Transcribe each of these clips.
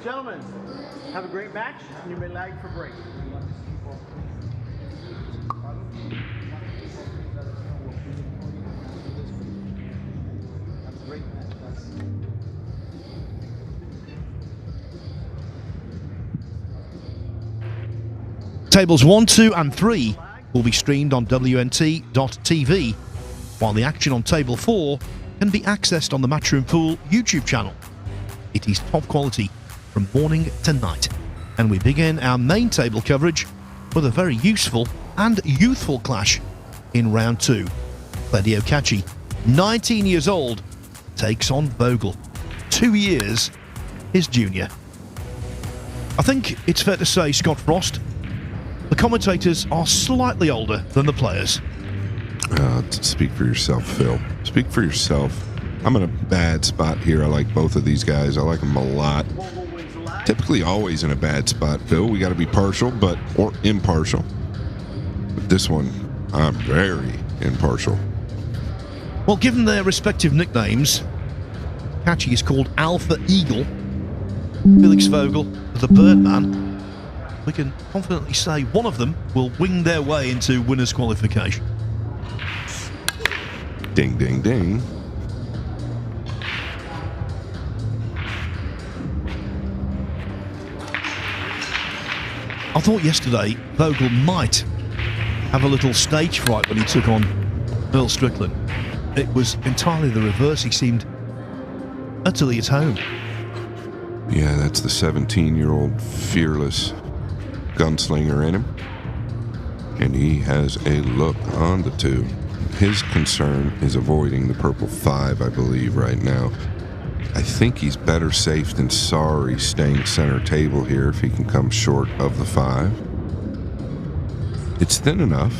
Gentlemen, have a great match, and you may lag for break. Tables 1, 2 and 3 will be streamed on WNT.tv, while the action on Table 4 can be accessed on the Matchroom Pool YouTube channel. It is top quality from morning to night, and we begin our main table coverage with a very useful and youthful clash in round 2. Kledio Kaci, 19 years old, takes on Vogel, 2 years his junior. I think it's fair to say, Scott Frost, the commentators are slightly older than the players. Speak for yourself, Phil. Speak for yourself. I'm in a bad spot here. I like both of these guys. I like them a lot. Typically always in a bad spot, Phil. We got to be partial, or impartial. But this one, I'm very impartial. Well, given their respective nicknames, Kaci is called Alpha Eagle, Felix Vogel the Birdman. We can confidently say one of them will wing their way into winner's qualification. Ding, ding, ding. I thought yesterday Vogel might have a little stage fright when he took on Earl Strickland. It was entirely the reverse. He seemed utterly at home. Yeah, that's the 17-year-old fearless gunslinger in him. And he has a look on the 2. His concern is avoiding the purple 5, I believe, right now. I think he's better safe than sorry staying center table here if he can come short of the 5. It's thin enough.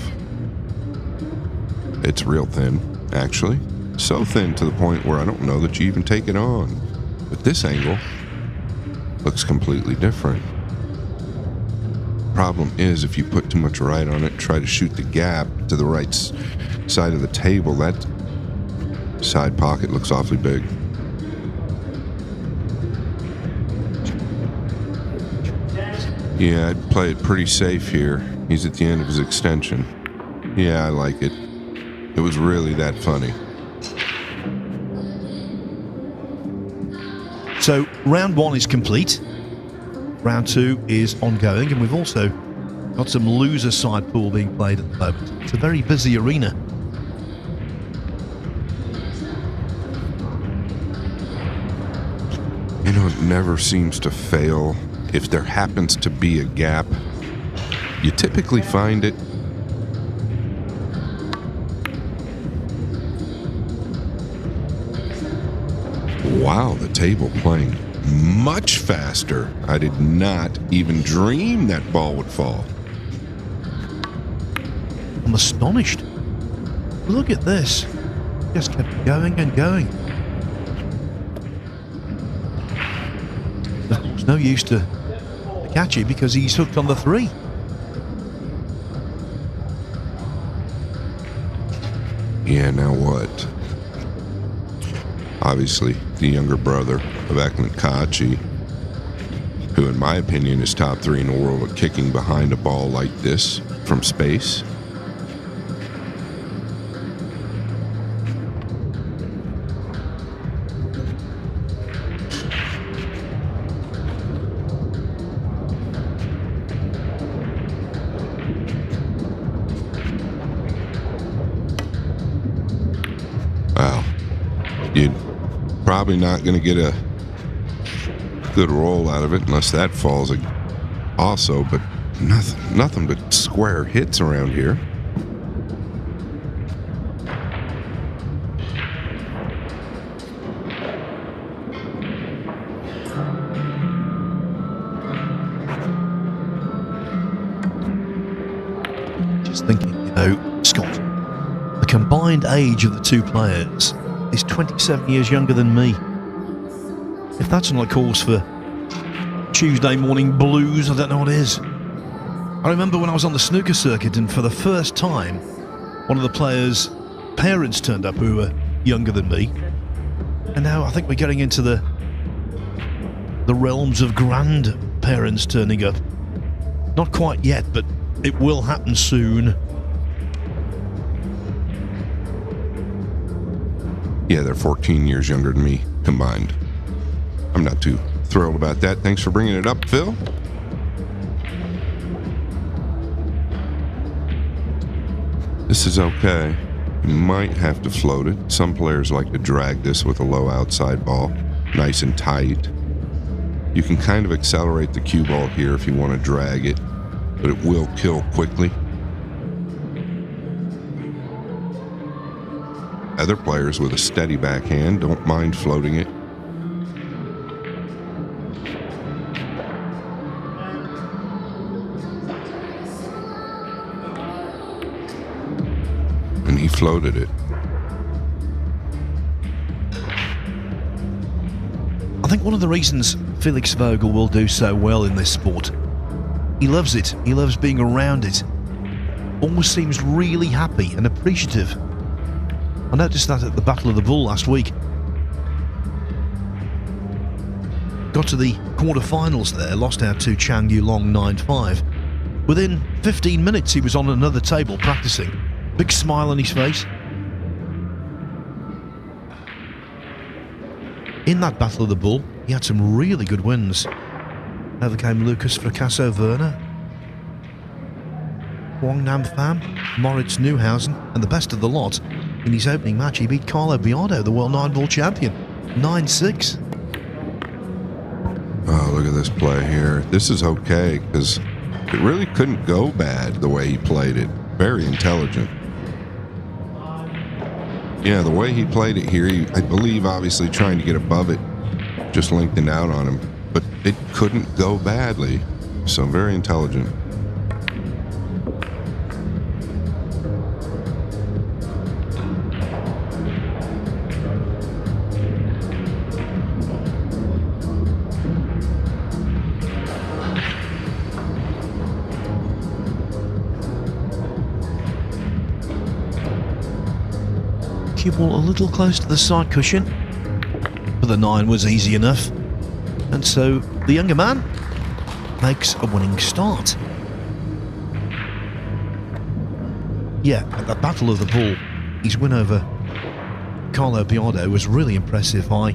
It's real thin, actually. So thin to the point where I don't know that you even take it on. But this angle looks completely different. Problem is, if you put too much right on it, try to shoot the gap to the right side of the table, that side pocket looks awfully big. Yeah, I'd play it pretty safe here. He's at the end of his extension. Yeah, I like it. It was really that funny. So round 1 is complete. Round 2 is ongoing, and we've also got some loser side pool being played at the moment. It's a very busy arena. You know, it never seems to fail. If there happens to be a gap, you typically find it. Wow, the table playing much faster. I did not even dream that ball would fall. I'm astonished. Look at this. Just kept going and going. There's no use to Kaci because he's hooked on the 3. Yeah, now what? Obviously, the younger brother of Kaci, who in my opinion is top 3 in the world at kicking behind a ball like this from space. Wow. You're probably not going to get a good roll out of it unless that falls also, but nothing but square hits around here. Just thinking, Scott, the combined age of the 2 players is 27 years younger than me. If that's not a cause for Tuesday morning blues, I don't know what is. I remember when I was on the snooker circuit and for the first time, one of the players' parents turned up who were younger than me. And now I think we're getting into the the realms of grandparents turning up. Not quite yet, but it will happen soon. Yeah, they're 14 years younger than me combined. I'm not too thrilled about that. Thanks for bringing it up, Phil. This is okay. You might have to float it. Some players like to drag this with a low outside ball, nice and tight. You can kind of accelerate the cue ball here if you want to drag it, but it will kill quickly. Other players with a steady backhand don't mind floating it. And he floated it. I think one of the reasons Felix Vogel will do so well in this sport, he loves it. He loves being around it. Always seems really happy and appreciative. I noticed that at the Battle of the Bull last week. Got to the quarterfinals there, lost out to Chang Yulong 9-5. Within 15 minutes he was on another table practicing. Big smile on his face. In that Battle of the Bull, he had some really good wins. Overcame Lucas Fracasso Werner, Huang Nam Pham, Moritz Neuhausen, and the best of the lot, in his opening match he beat Carlo Biardo, the World 9-Ball champion, 9-6. Oh, look at this play here. This is okay, because it really couldn't go bad the way he played it. Very intelligent. Yeah, the way he played it here, I believe obviously trying to get above it, just lengthened out on him. But it couldn't go badly, so very intelligent. Cue ball a little close to the side cushion, but the 9 was easy enough. And so the younger man makes a winning start. Yeah, at the Battle of the Bull, his win over Carlo Biardo was really impressive. I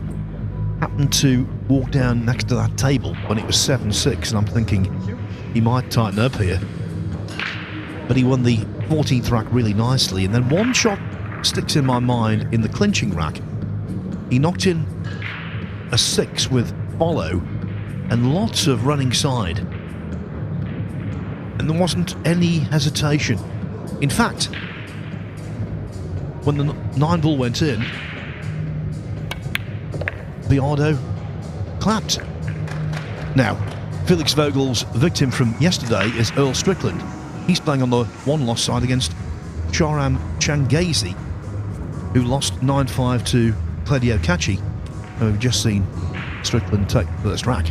happened to walk down next to that table when it was 7-6, and I'm thinking he might tighten up here. But he won the 14th rack really nicely, and then one shot sticks in my mind in the clinching rack. He knocked in a 6 with follow and lots of running side, and there wasn't any hesitation. In fact, when the 9-ball went in, Biardo clapped. Now, Felix Vogel's victim from yesterday is Earl Strickland. He's playing on the one-loss side against Sharam Changazi, who lost 9-5 to Kledio Kaci, and we've just seen Strickland take the first rack.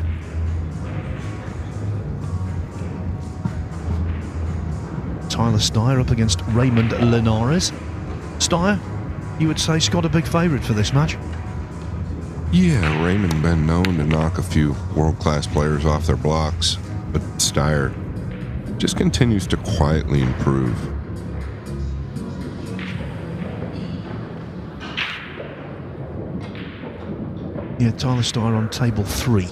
Tyler Steyer up against Raymond Linares. Steyer, you would say, Scott, a big favourite for this match? Yeah, Raymond been known to knock a few world-class players off their blocks, but Steyer just continues to quietly improve. Yeah, Tyler Steyer on table 3.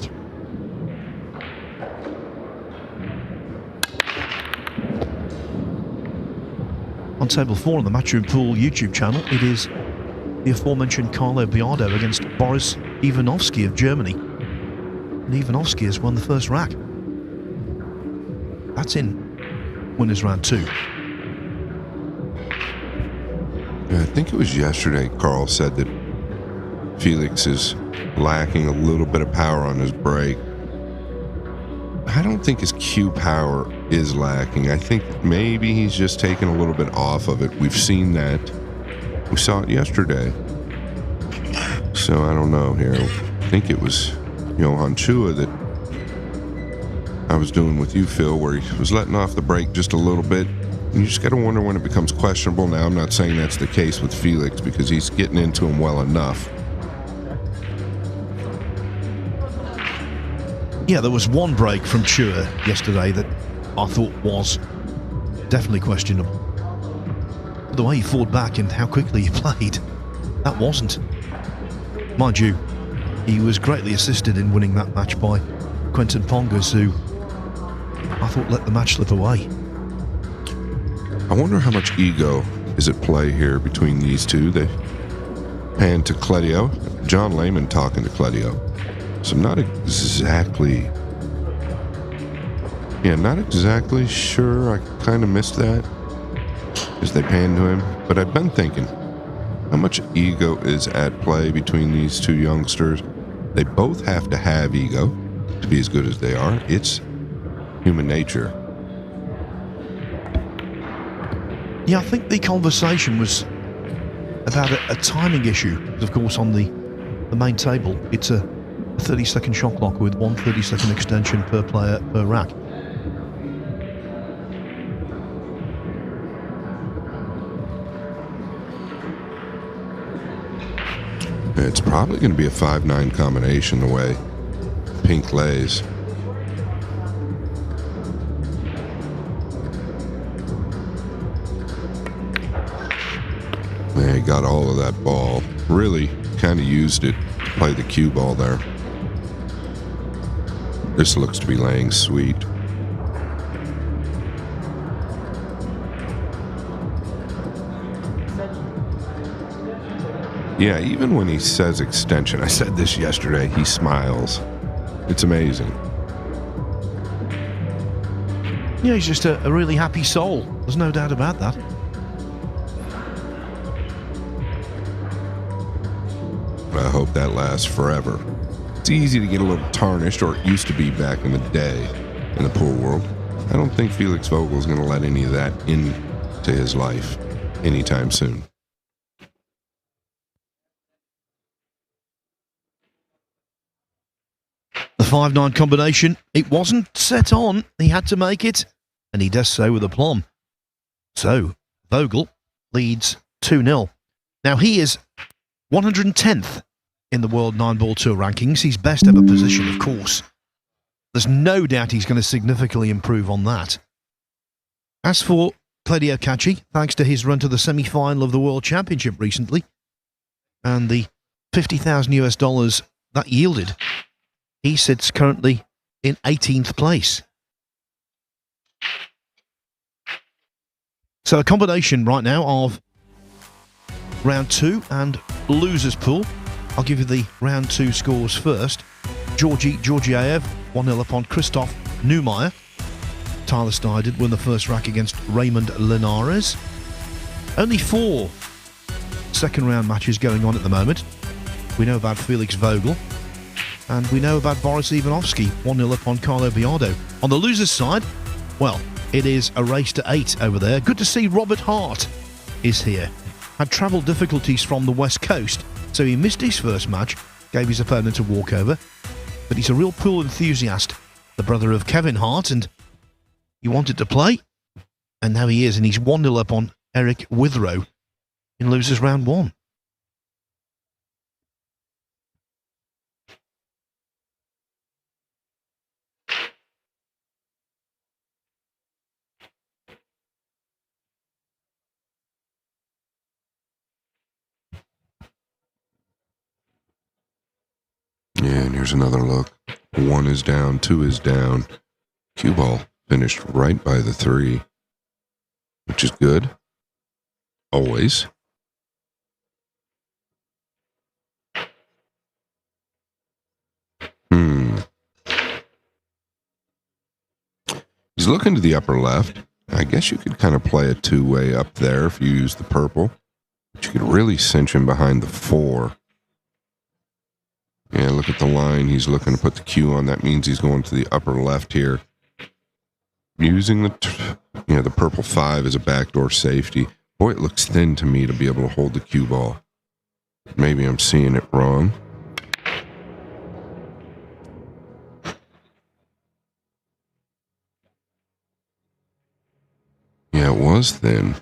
On table 4 on the Matchroom Pool YouTube channel, it is the aforementioned Carlo Biardo against Boris Ivanovsky of Germany. And Ivanovsky has won the first rack. That's in winners round 2. Yeah, I think it was yesterday Carl said that Felix is lacking a little bit of power on his break. I don't think his cue power is lacking. I think maybe he's just taken a little bit off of it. We've seen that. We saw it yesterday. So I don't know here. I think it was Johan Chua that I was doing with you, Phil, where he was letting off the brake just a little bit. And you just got to wonder when it becomes questionable. Now, I'm not saying that's the case with Felix because he's getting into him well enough. Yeah, there was one break from Chua yesterday that I thought was definitely questionable. The way he fought back and how quickly he played, that wasn't. Mind you, he was greatly assisted in winning that match by Quentin Pongas, who I thought let the match slip away. I wonder how much ego is at play here between these two. They pan to Kledio. John Lehman talking to Kledio. So not exactly sure. I kind of missed that as they panned to him. But I've been thinking, how much ego is at play between these two youngsters? They both have to have ego to be as good as they are. It's human nature. Yeah, I think the conversation was about a timing issue. Of course, on the main table, it's a 30-second shot clock with one 30-second extension per player per rack. It's probably going to be a 5-9 combination the way Pink lays. Yeah, he got all of that ball. Really kind of used it to play the cue ball there. This looks to be laying sweet. Yeah, even when he says extension, I said this yesterday, he smiles. It's amazing. Yeah, he's just a really happy soul. There's no doubt about that. I hope that lasts forever. It's easy to get a little tarnished, or it used to be back in the day in the pool world. I don't think Felix Vogel is going to let any of that into his life anytime soon. The 5-9 combination, it wasn't set on. He had to make it, and he does so with aplomb. So, Vogel leads 2-0. Now, he is 110th in the World 9-Ball Tour rankings. His best ever position, of course. There's no doubt he's going to significantly improve on that. As for Kledio Kaci, thanks to his run to the semi-final of the World Championship recently, and the $50,000 that yielded, he sits currently in 18th place. So a combination right now of round 2 and losers pool. I'll give you the round 2 scores first. Georgi Georgiev 1-0 upon Christoph Neumeier. Tyler Steidert won the first rack against Raymond Linares. Only 4 second round matches going on at the moment. We know about Felix Vogel, and we know about Boris Ivanovsky 1-0 upon Carlo Biardo. On the losers side, well, it is a race to 8 over there. Good to see Robert Hart is here. Had travel difficulties from the West Coast, so he missed his first match, gave his opponent a walkover. But he's a real pool enthusiast, the brother of Kevin Hart, and he wanted to play, and now he is, and he's 1-0 up on Eric Withrow in losers round 1. Yeah, and here's another look. 1 is down, 2 is down. Cue ball finished right by the 3, which is good. Always. He's looking to the upper left. I guess you could kind of play a 2-way up there if you use the purple. But you could really cinch him behind the 4. Yeah, look at the line. He's looking to put the cue on. That means he's going to the upper left here. Using the purple 5 as a backdoor safety. Boy, it looks thin to me to be able to hold the cue ball. Maybe I'm seeing it wrong. Yeah, it was thin.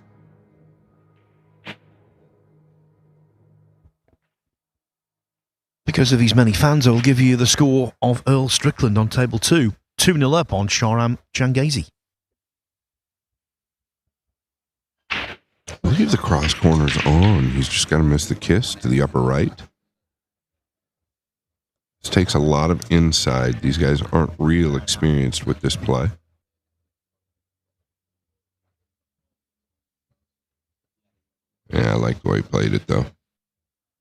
because of his many fans, I'll give you the score of Earl Strickland on table 2. 2-0 up on Shahram Changazi. I believe the cross corner's on. He's just got to miss the kiss to the upper right. This takes a lot of inside. These guys aren't real experienced with this play. Yeah, I like the way he played it, though.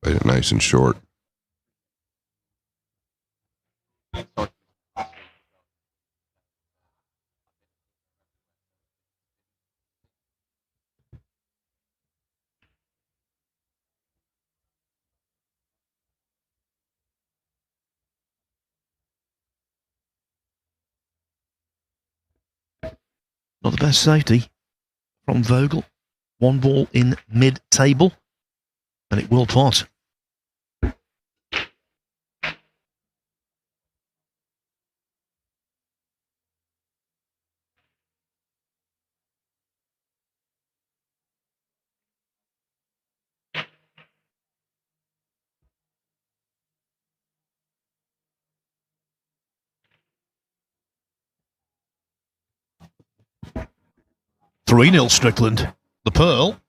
Played it nice and short. Not the best safety from Vogel. One ball in mid-table, and it will pot. $3-0 Strickland. The Pearl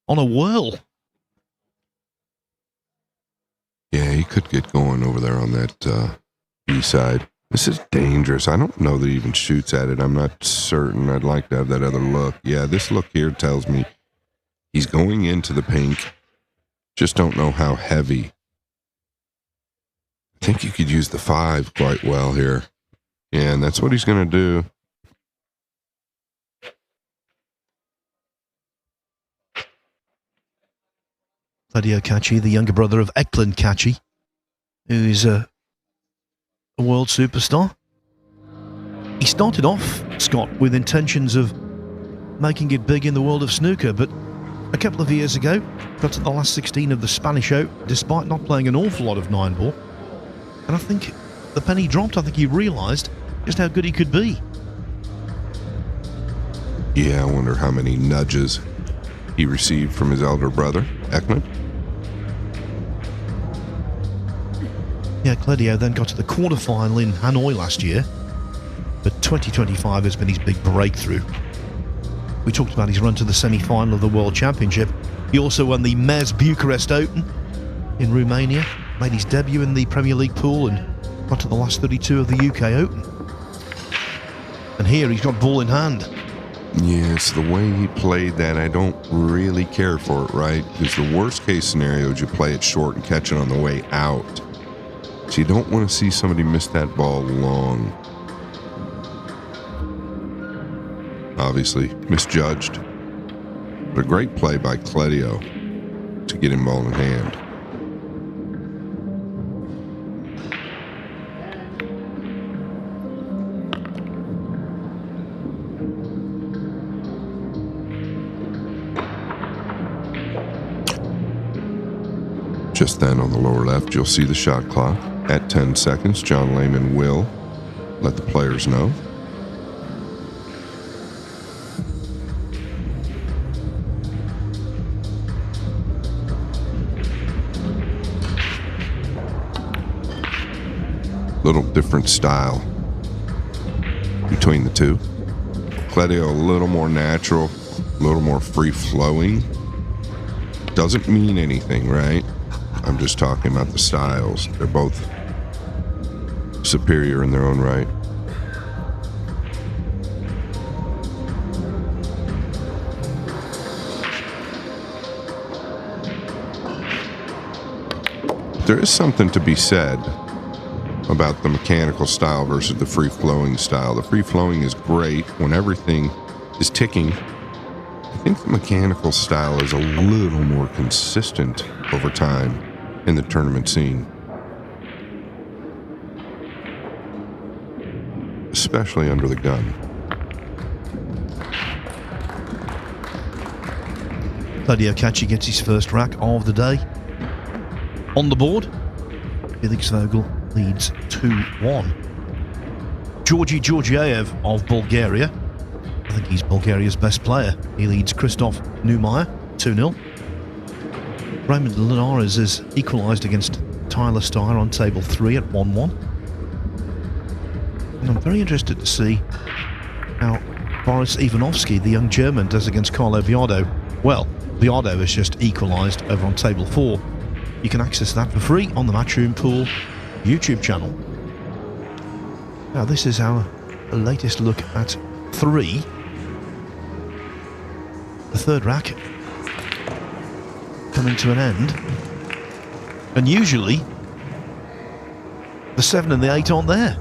on a whirl. Yeah, he could get going over there on that B side. This is dangerous. I don't know that he even shoots at it. I'm not certain. I'd like to have that other look. Yeah, this look here tells me he's going into the pink. Just don't know how heavy. I think you could use the 5 quite well here. Yeah, and that's what he's going to do. Kledio Kaci, the younger brother of Eklund Kaci, who is a world superstar. He started off, Scott, with intentions of making it big in the world of snooker, but a couple of years ago, got to the last 16 of the Spanish Open, despite not playing an awful lot of 9-ball. And I think the penny dropped. I think he realised just how good he could be. Yeah, I wonder how many nudges he received from his elder brother, Eklund. Yeah, Kledio then got to the quarterfinal in Hanoi last year, but 2025 has been his big breakthrough. We talked about his run to the semi-final of the World Championship. He also won the Mez Bucharest Open in Romania, made his debut in the Premier League pool and got to the last 32 of the UK Open. And here he's got ball in hand. Yes, the way he played that, I don't really care for it, right? Because the worst case scenario is you play it short and catch it on the way out. So you don't want to see somebody miss that ball long. Obviously, misjudged. But a great play by Kledio to get him ball in hand. Just then on the lower left, you'll see the shot clock. At 10 seconds, John Lehman will let the players know. Little different style between the two. Kledio a little more natural, a little more free-flowing. Doesn't mean anything, right? I'm just talking about the styles. They're both superior in their own right. There is something to be said about the mechanical style versus the free-flowing style. The free-flowing is great when everything is ticking. I think the mechanical style is a little more consistent over time in the tournament scene. Especially under the gun. Kledio Kaci gets his first rack of the day. On the board, Felix Vogel leads 2-1. Georgi Georgiev of Bulgaria. I think he's Bulgaria's best player. He leads Christoph Neumeier 2-0. Raymond Linares has equalised against Tyler Steyer on table 3 at 1-1. And I'm very interested to see how Boris Ivanovsky, the young German, does against Carlo Viado. Well, Viado has just equalised over on table 4. You can access that for free on the Matchroom Pool YouTube channel. Now this is our latest look at 3. The third rack coming to an end. And usually the 7 and the 8 aren't there.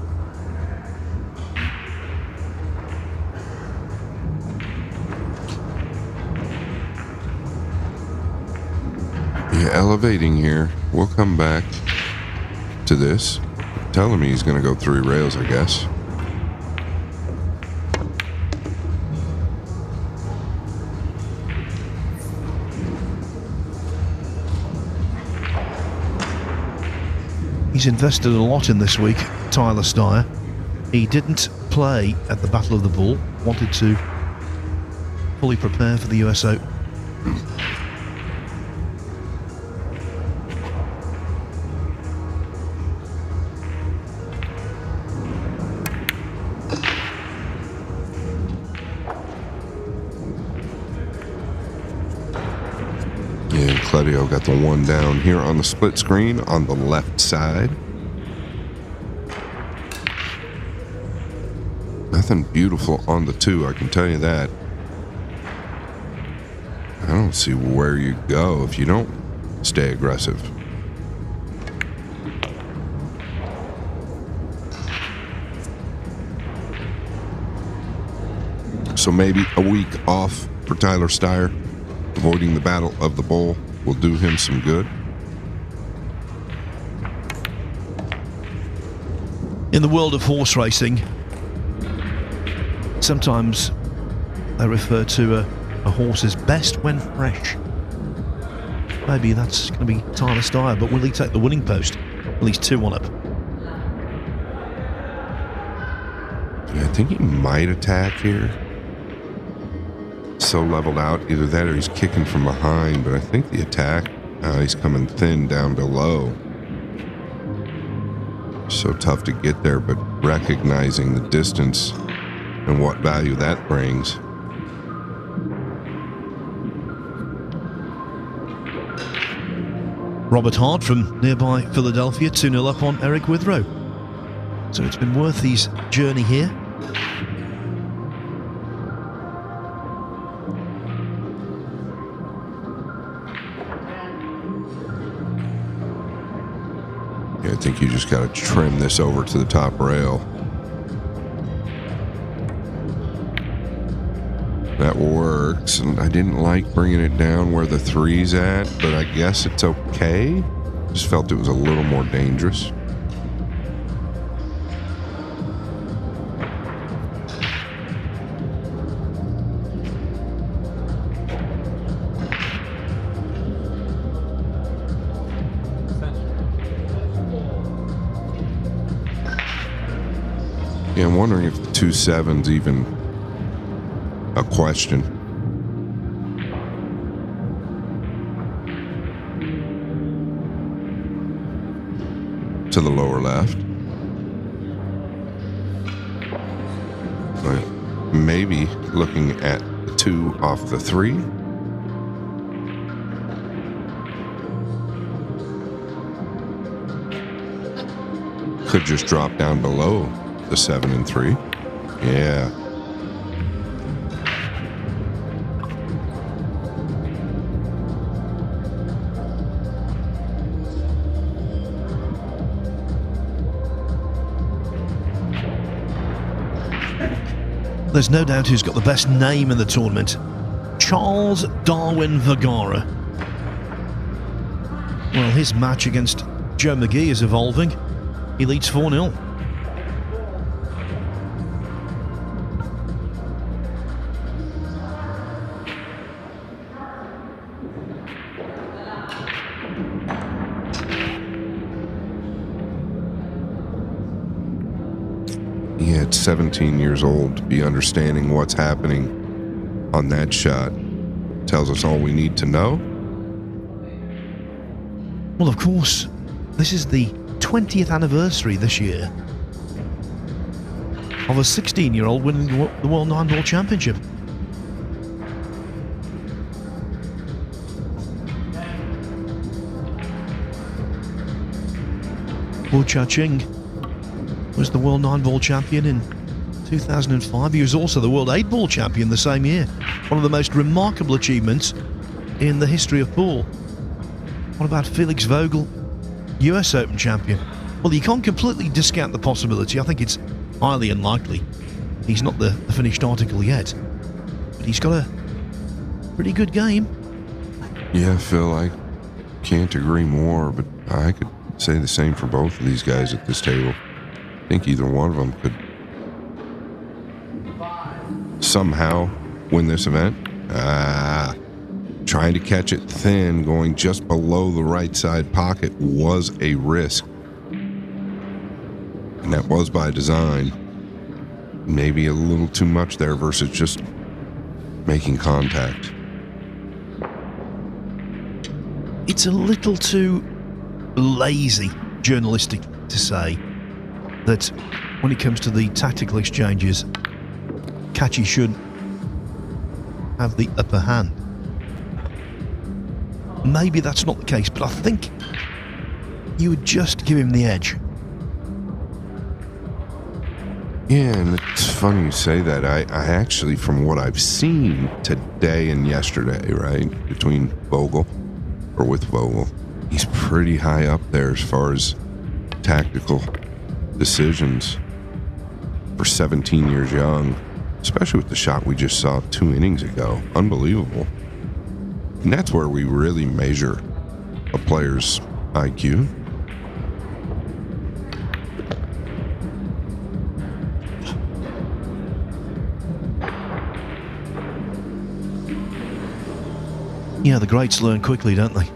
Elevating here. We'll come back to this. Telling me he's going to go 3 rails, I guess. He's invested a lot in this week, Tyler Steyer. He didn't play at the Battle of the Bull, wanted to fully prepare for the US Open. Kledio got the 1 down here on the split screen on the left side. Nothing beautiful on the 2, I can tell you that. I don't see where you go if you don't stay aggressive. So maybe a week off for Tyler Steyer. Avoiding the Battle of the Bull will do him some good. In the world of horse racing, sometimes they refer to a horse as best when fresh. Maybe that's going to be Tyler Steyer, but will he take the winning post? Well, he's 2-1 up. Yeah, I think he might attack here. So leveled out, either that or he's kicking from behind, but I think the attack, he's coming thin down below. So tough to get there, but recognizing the distance and what value that brings. Robert Hart from nearby Philadelphia, 2-0 up on Eric Withrow. So it's been worth his journey here. I think you just got to trim this over to the top rail. That works, and I didn't like bringing it down where the 3's at, but I guess it's okay. Just felt it was a little more dangerous. Yeah, I'm wondering if the 2 7's even a question. To the lower left. But maybe looking at the 2 off the 3. Could just drop down below the 7 and 3. Yeah. There's no doubt who's got the best name in the tournament. Charles Darwin Vergara. Well, his match against Joe McGee is evolving. He leads 4-0. Yeah, at 17 years old, to be understanding what's happening on that shot tells us all we need to know. Well, of course, This is the 20th anniversary this year of a 16-year-old winning the World 9-Ball Championship. Wu Cha-ching was the World 9-Ball Champion in 2005. He was also the World 8-Ball Champion the same year. One of the most remarkable achievements in the history of pool. What about Felix Vogel, US Open Champion? Well, you can't completely discount the possibility. I think it's highly unlikely. He's not the finished article yet, but he's got a pretty good game. Yeah, Phil, I can't agree more, but I could say the same for both of these guys at this table. I think either one of them could somehow win this event. Trying to catch it thin, going just below the right side pocket was a risk. And that was by design. Maybe a little too much there versus just making contact. It's a little too lazy, journalistic, to say that when it comes to the tactical exchanges, Kaci should have the upper hand. Maybe that's not the case, but I think you would just give him the edge. Yeah, and it's funny you say that. I actually, from what I've seen today and yesterday, right, between Vogel, or with Vogel, he's pretty high up there as far as tactical decisions for 17 years young, especially with the shot we just saw 2 innings ago. Unbelievable. And that's where we really measure a player's IQ. Yeah, the greats learn quickly, don't they?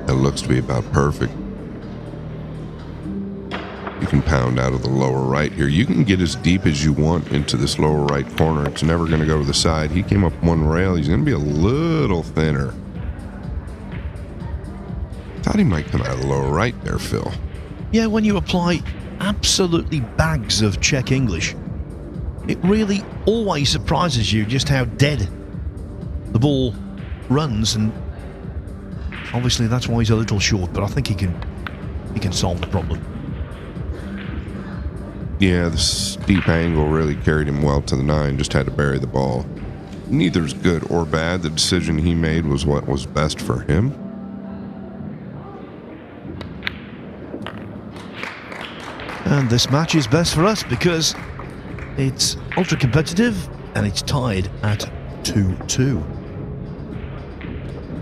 It looks to be about perfect. You can pound out of the lower right here. You can get as deep as you want into this lower right corner. It's never going to go to the side. He came up one rail. He's going to be a little thinner. Thought he might come out of the lower right there, Phil. Yeah, when you apply absolutely bags of Czech English, it really always surprises you just how dead the ball runs, and obviously that's why he's a little short, but I think he can solve the problem. Yeah, the steep angle really carried him well to the 9, just had to bury the ball. Neither's good or bad. The decision he made was what was best for him. And this match is best for us because it's ultra competitive and it's tied at 2-2.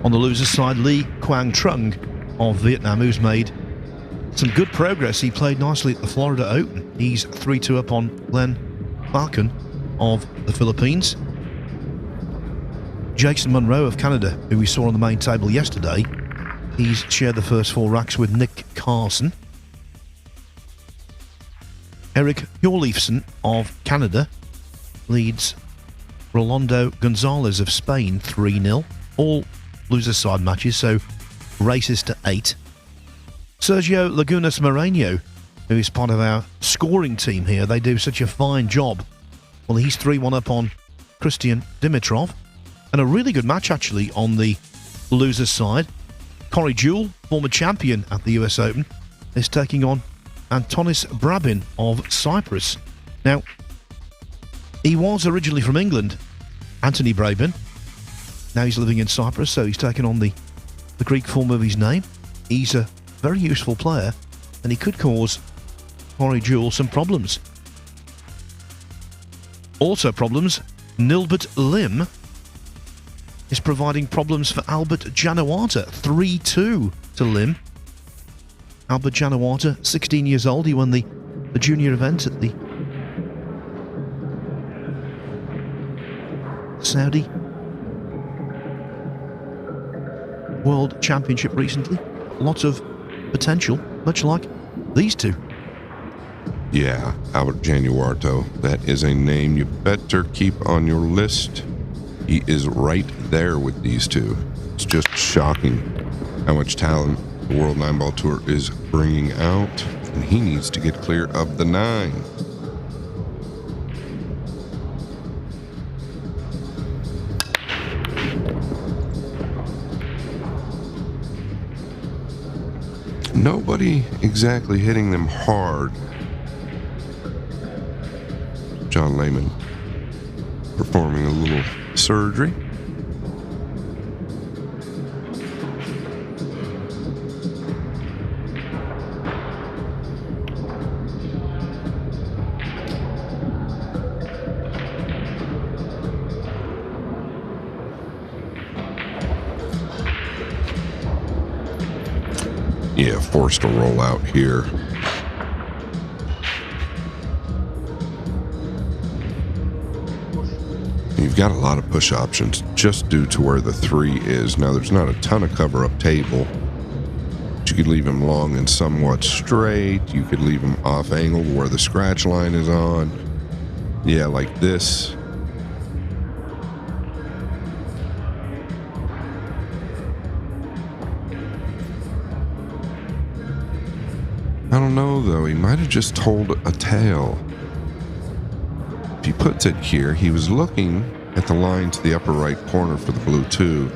On the loser's side, Lee Quang Trung of Vietnam, who's made some good progress. He played nicely at the Florida Open. He's 3-2 up on Glenn Falcon of the Philippines. Jason Monroe of Canada, who we saw on the main table yesterday, he's shared the first 4 racks with Nick Carson. Eric Hjorleifsen of Canada leads Rolando Gonzalez of Spain 3-0. All loser's side matches, so races to 8. Sergio Lagunas Moreno, who is part of our scoring team here, they do such a fine job. Well, he's 3-1 up on Christian Dimitrov. And a really good match, actually, on the loser's side. Corey Jewell, former champion at the US Open, is taking on Antonis Brabin of Cyprus. Now, he was originally from England, Anthony Brabin. Now he's living in Cyprus, so he's taken on the Greek form of his name. He's a very useful player, and he could cause Corey Jewell some problems. Also problems, Nilbert Lim is providing problems for Albert Janawata. 3-2 to Lim. Albert Janawata, 16 years old. He won the junior event at the World Championship recently. Lots of potential, much like these two. Yeah, Albert Januarto. That is a name you better keep on your list. He is right there with these two. It's just shocking how much talent the World 9-Ball Tour is bringing out, and he needs to get clear of the 9. Nobody exactly hitting them hard. John Lehman performing a little surgery. Yeah, forced to roll out here. You've got a lot of push options just due to where the 3 is. Now, there's not a ton of cover-up table. But you could leave him long and somewhat straight. You could leave him off-angled where the scratch line is on. Yeah, like this. I don't know, though. He might have just told a tale. If he puts it here, he was looking at the line to the upper right corner for the blue 2.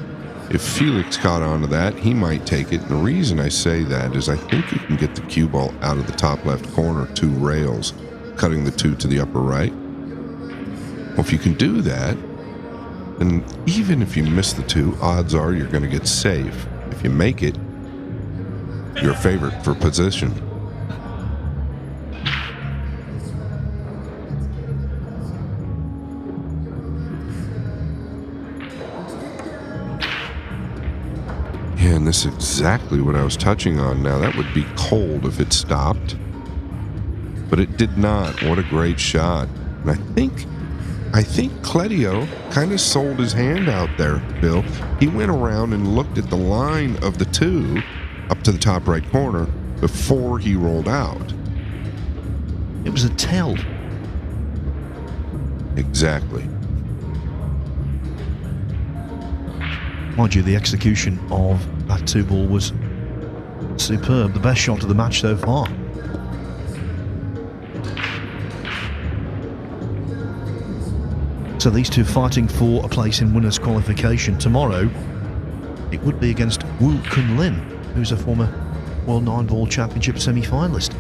If Felix caught on to that, he might take it. And the reason I say that is I think you can get the cue ball out of the top left corner 2 rails, cutting the 2 to the upper right. Well, if you can do that, then even if you miss the 2, odds are you're going to get safe. If you make it, you're a favorite for position. Yeah, and this is exactly what I was touching on. Now, that would be cold if it stopped, but it did not. What a great shot. And I think Kledio kind of sold his hand out there, Bill. He went around and looked at the line of the 2 up to the top right corner before he rolled out. It was a tell. Exactly. Mind you, the execution of that 2 ball was superb. The best shot of the match so far. So these two fighting for a place in winners' qualification. Tomorrow, it would be against Woo Kun Lin, who's a former World 9-Ball Championship semi-finalist.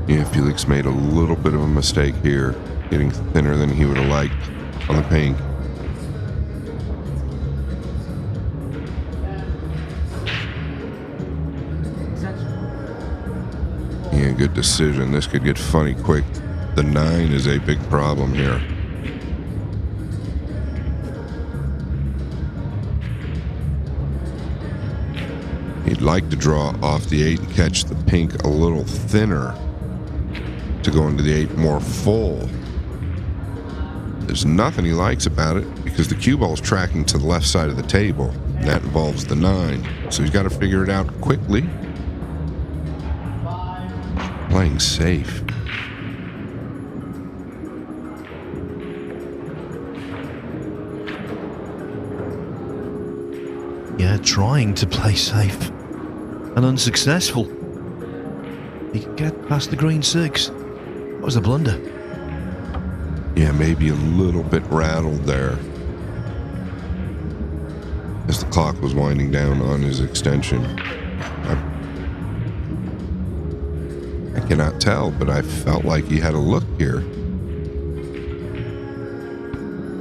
Yeah, Felix made a little bit of a mistake here, getting thinner than he would have liked on the pink. Yeah, good decision. This could get funny quick. The 9 is a big problem here. He'd like to draw off the 8 and catch the pink a little thinner to go into the 8 more full. There's nothing he likes about it because the cue ball is tracking to the left side of the table, and that involves the 9. So he's got to figure it out quickly. Playing safe. Yeah, trying to play safe and unsuccessful. He could get past the green 6. That was a blunder. Yeah, maybe a little bit rattled there as the clock was winding down on his extension. I cannot tell, but I felt like he had a look here.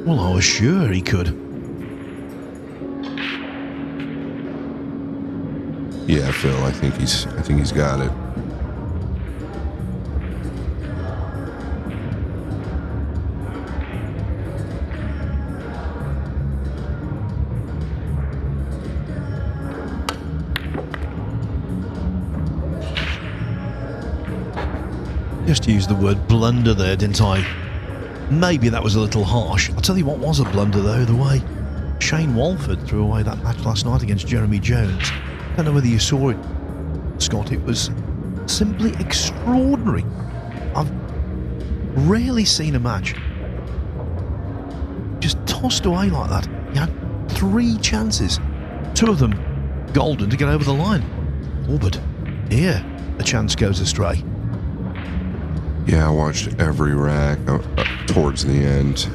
Well, I was sure he could. Yeah, Phil, I think he's got it. Just used the word blunder there, didn't I? Maybe that was a little harsh. I'll tell you what was a blunder though, the way Shane Walford threw away that match last night against Jeremy Jones. I don't know whether you saw it, Scott. It was simply extraordinary. I've rarely seen a match just tossed away like that. He had 3 chances, 2 of them golden to get over the line. Oh, but here a chance goes astray. Yeah, I watched every rack towards the end.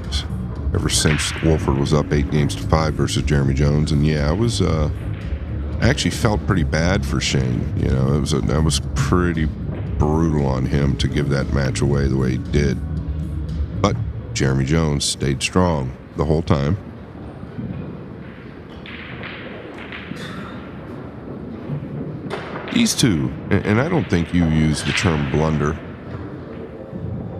Ever since Wolford was up 8-5 versus Jeremy Jones, and yeah, I actually felt pretty bad for Shane. You know, that was pretty brutal on him to give that match away the way he did. But Jeremy Jones stayed strong the whole time. These two, and I don't think you use the term blunder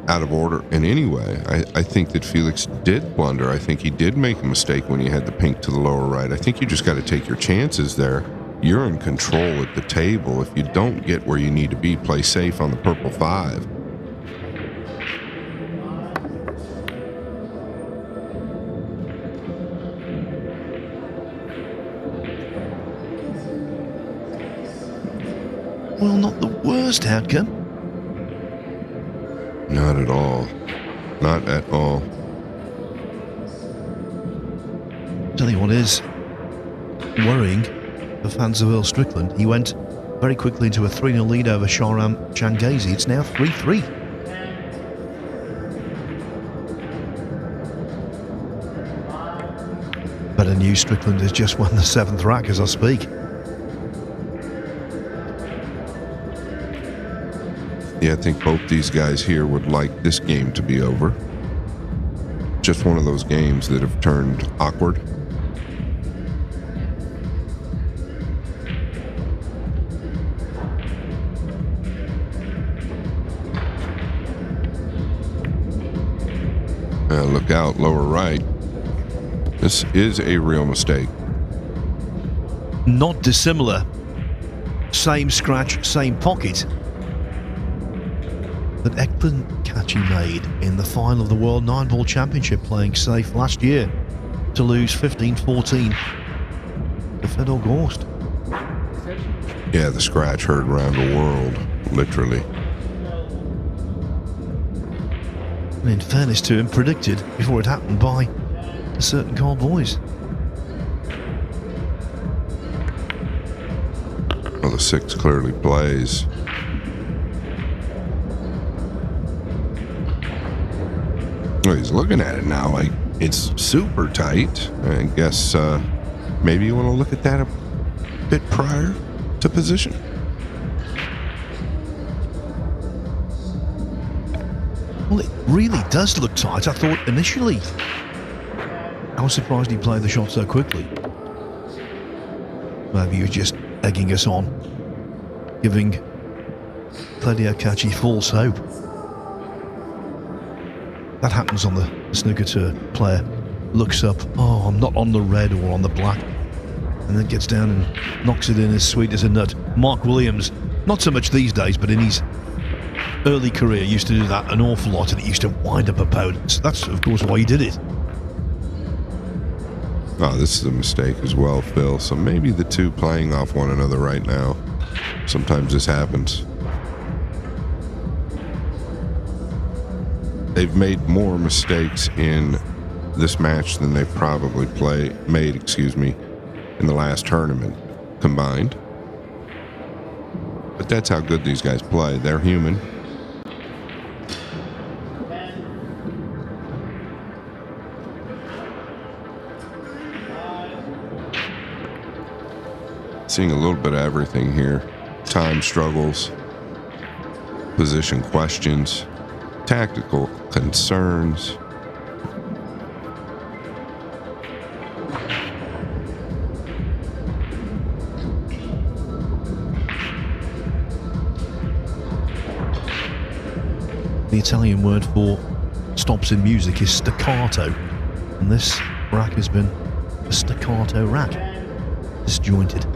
out of order in any way. I think that Felix did blunder. I think he did make a mistake when he had the pink to the lower right. I think you just got to take your chances there. You're in control at the table. If you don't get where you need to be, play safe on the purple 5. Well, not the worst outcome. Not at all. Not at all. Tell you what is worrying for fans of Earl Strickland. He went very quickly into a 3-0 lead over Shahram Changazi. It's now 3-3. Better news, Strickland has just won the 7th rack as I speak. Yeah, I think both these guys here would like this game to be over. Just one of those games that have turned awkward. Look out, lower right. This is a real mistake. Not dissimilar. Same scratch, same pocket that Kaci made in the final of the World 9-Ball Championship, playing safe last year to lose 15-14 to Fedor Gorst. Yeah, the scratch heard around the world, literally. And in fairness to him, predicted before it happened by a certain Carl Boys. Well, the 6 clearly plays. Well, he's looking at it now like it's super tight. I guess maybe you want to look at that a bit prior to position. Well, it really does look tight. I thought initially. I was surprised he played the shot so quickly. Maybe he was just egging us on, giving Kledio Kaci false hope. That happens on the snooker tour. Player looks up, oh, I'm not on the red or on the black, and then gets down and knocks it in as sweet as a nut. Mark Williams, not so much these days, but in his early career used to do that an awful lot, and it used to wind up opponents. That's, of course, why he did it. Oh, this is a mistake as well, Phil. So maybe the two playing off one another right now. Sometimes this happens. They've made more mistakes in this match than they've probably made in the last tournament combined. But that's how good these guys play. They're human. Seeing a little bit of everything here. Time struggles, position questions, tactical concerns. The Italian word for stops in music is staccato, and this rack has been a staccato rack, disjointed.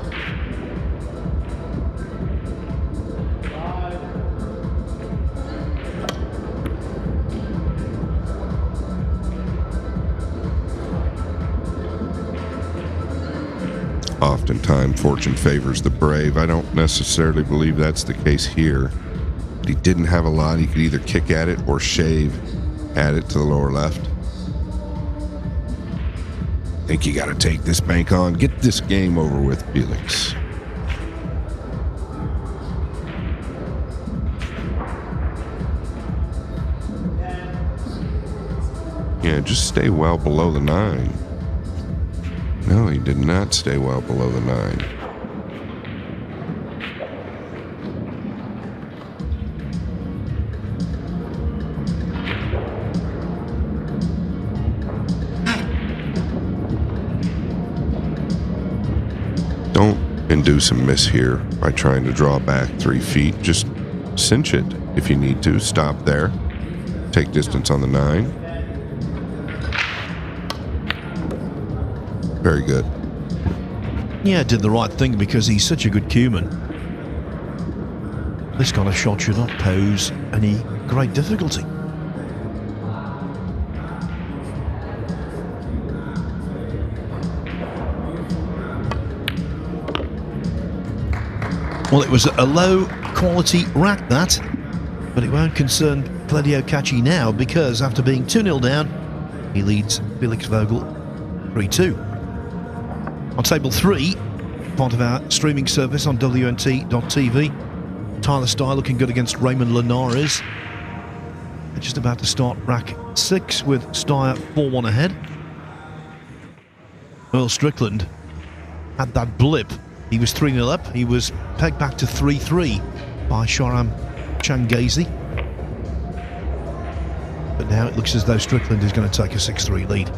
oftentimes fortune favors the brave. I don't necessarily believe that's the case here. He didn't have a lot. He could either kick at it or shave at it to the lower left. I think you got to take this bank on. Get this game over with, Felix. Yeah, just stay well below the 9. No, he did not stay well below the 9. Don't induce a miss here by trying to draw back 3 feet. Just cinch it if you need to. Stop there. Take distance on the 9. Very good. Yeah, did the right thing because he's such a good cueman. This kind of shot should not pose any great difficulty. Well, it was a low quality rack that, but it won't concern Kledio Kaci now because after being 2-0 down, he leads Felix Vogel 3-2. On table 3, part of our streaming service on WNT.tv, Tyler Stye looking good against Raymond Linares. They're just about to start rack 6 with Stye 4-1 ahead. Earl Strickland had that blip. He was 3-0 up. He was pegged back to 3-3 by Shahram Changazi. But now it looks as though Strickland is going to take a 6-3 lead.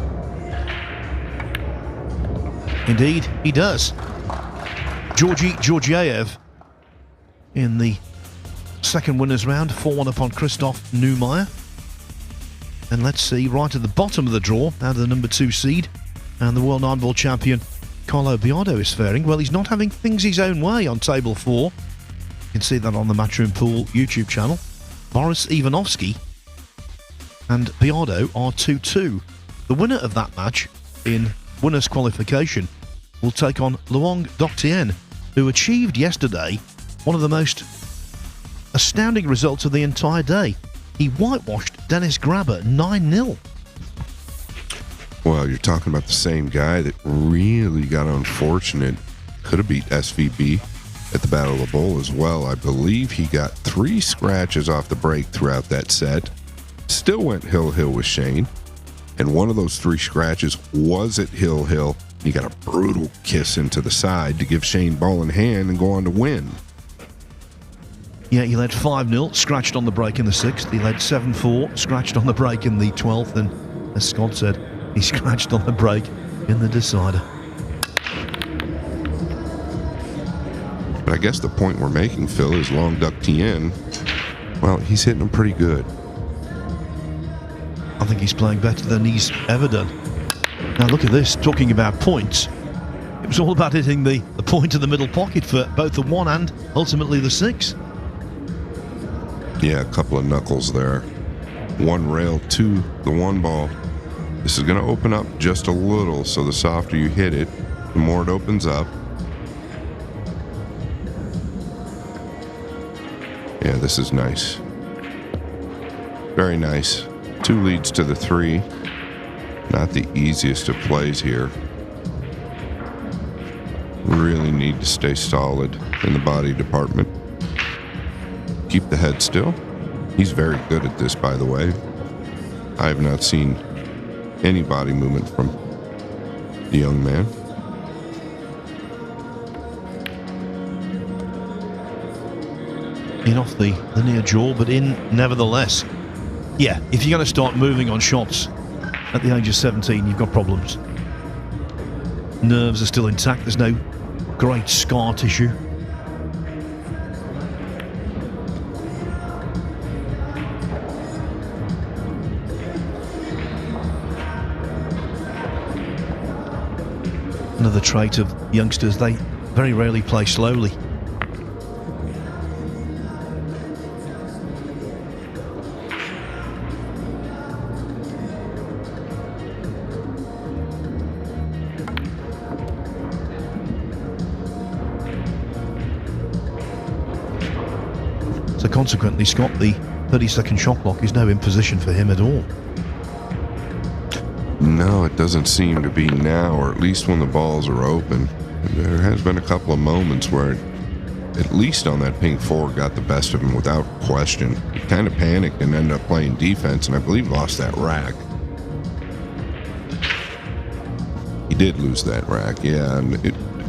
Indeed, he does. Georgi Georgiev in the second winners round, 4-1 upon Christoph Neumeier. And let's see, right at the bottom of the draw, now the number 2 seed, and the World 9-ball champion, Carlo Biardo, is faring. Well, he's not having things his own way on table 4. You can see that on the Matchroom Pool YouTube channel. Boris Ivanovsky and Biardo are 2-2. The winner of that match in winners qualification will take on Luong Doktien, who achieved yesterday one of the most astounding results of the entire day. He whitewashed Dennis Grabber 9-0. Well, you're talking about the same guy that really got unfortunate. Could have beat SVB at the Battle of the Bowl as well. I believe he got 3 scratches off the break throughout that set. Still went hill-hill with Shane. And one of those 3 scratches was at hill-hill. He got a brutal kiss into the side to give Shane ball in hand and go on to win. Yeah, he led 5-0, scratched on the break in the 6th. He led 7-4, scratched on the break in the 12th. And as Scott said, he scratched on the break in the decider. But I guess the point we're making, Phil, is Long Duck Tien. Well, he's hitting them pretty good. I think he's playing better than he's ever done. Now look at this, talking about points. It was all about hitting the point of the middle pocket for both the 1 and ultimately the 6. Yeah, a couple of knuckles there. 1 rail to the 1 ball. This is going to open up just a little, so the softer you hit it, the more it opens up. Yeah, this is nice. Very nice. 2 leads to the 3. Not the easiest of plays here. Really need to stay solid in the body department. Keep the head still. He's very good at this, by the way. I have not seen any body movement from the young man. In off the near jaw, but in nevertheless. Yeah, if you're going to start moving on shots at the age of 17, you've got problems. Nerves are still intact. There's no great scar tissue. Another trait of youngsters, they very rarely play slowly. consequently, Scott, the 30-second shot clock is now in position for him at all. No, it doesn't seem to be now, or at least when the balls are open. There has been a couple of moments where, at least on that pink four, got the best of him without question. He kind of panicked and ended up playing defense, and I believe lost that rack. He did lose that rack, yeah.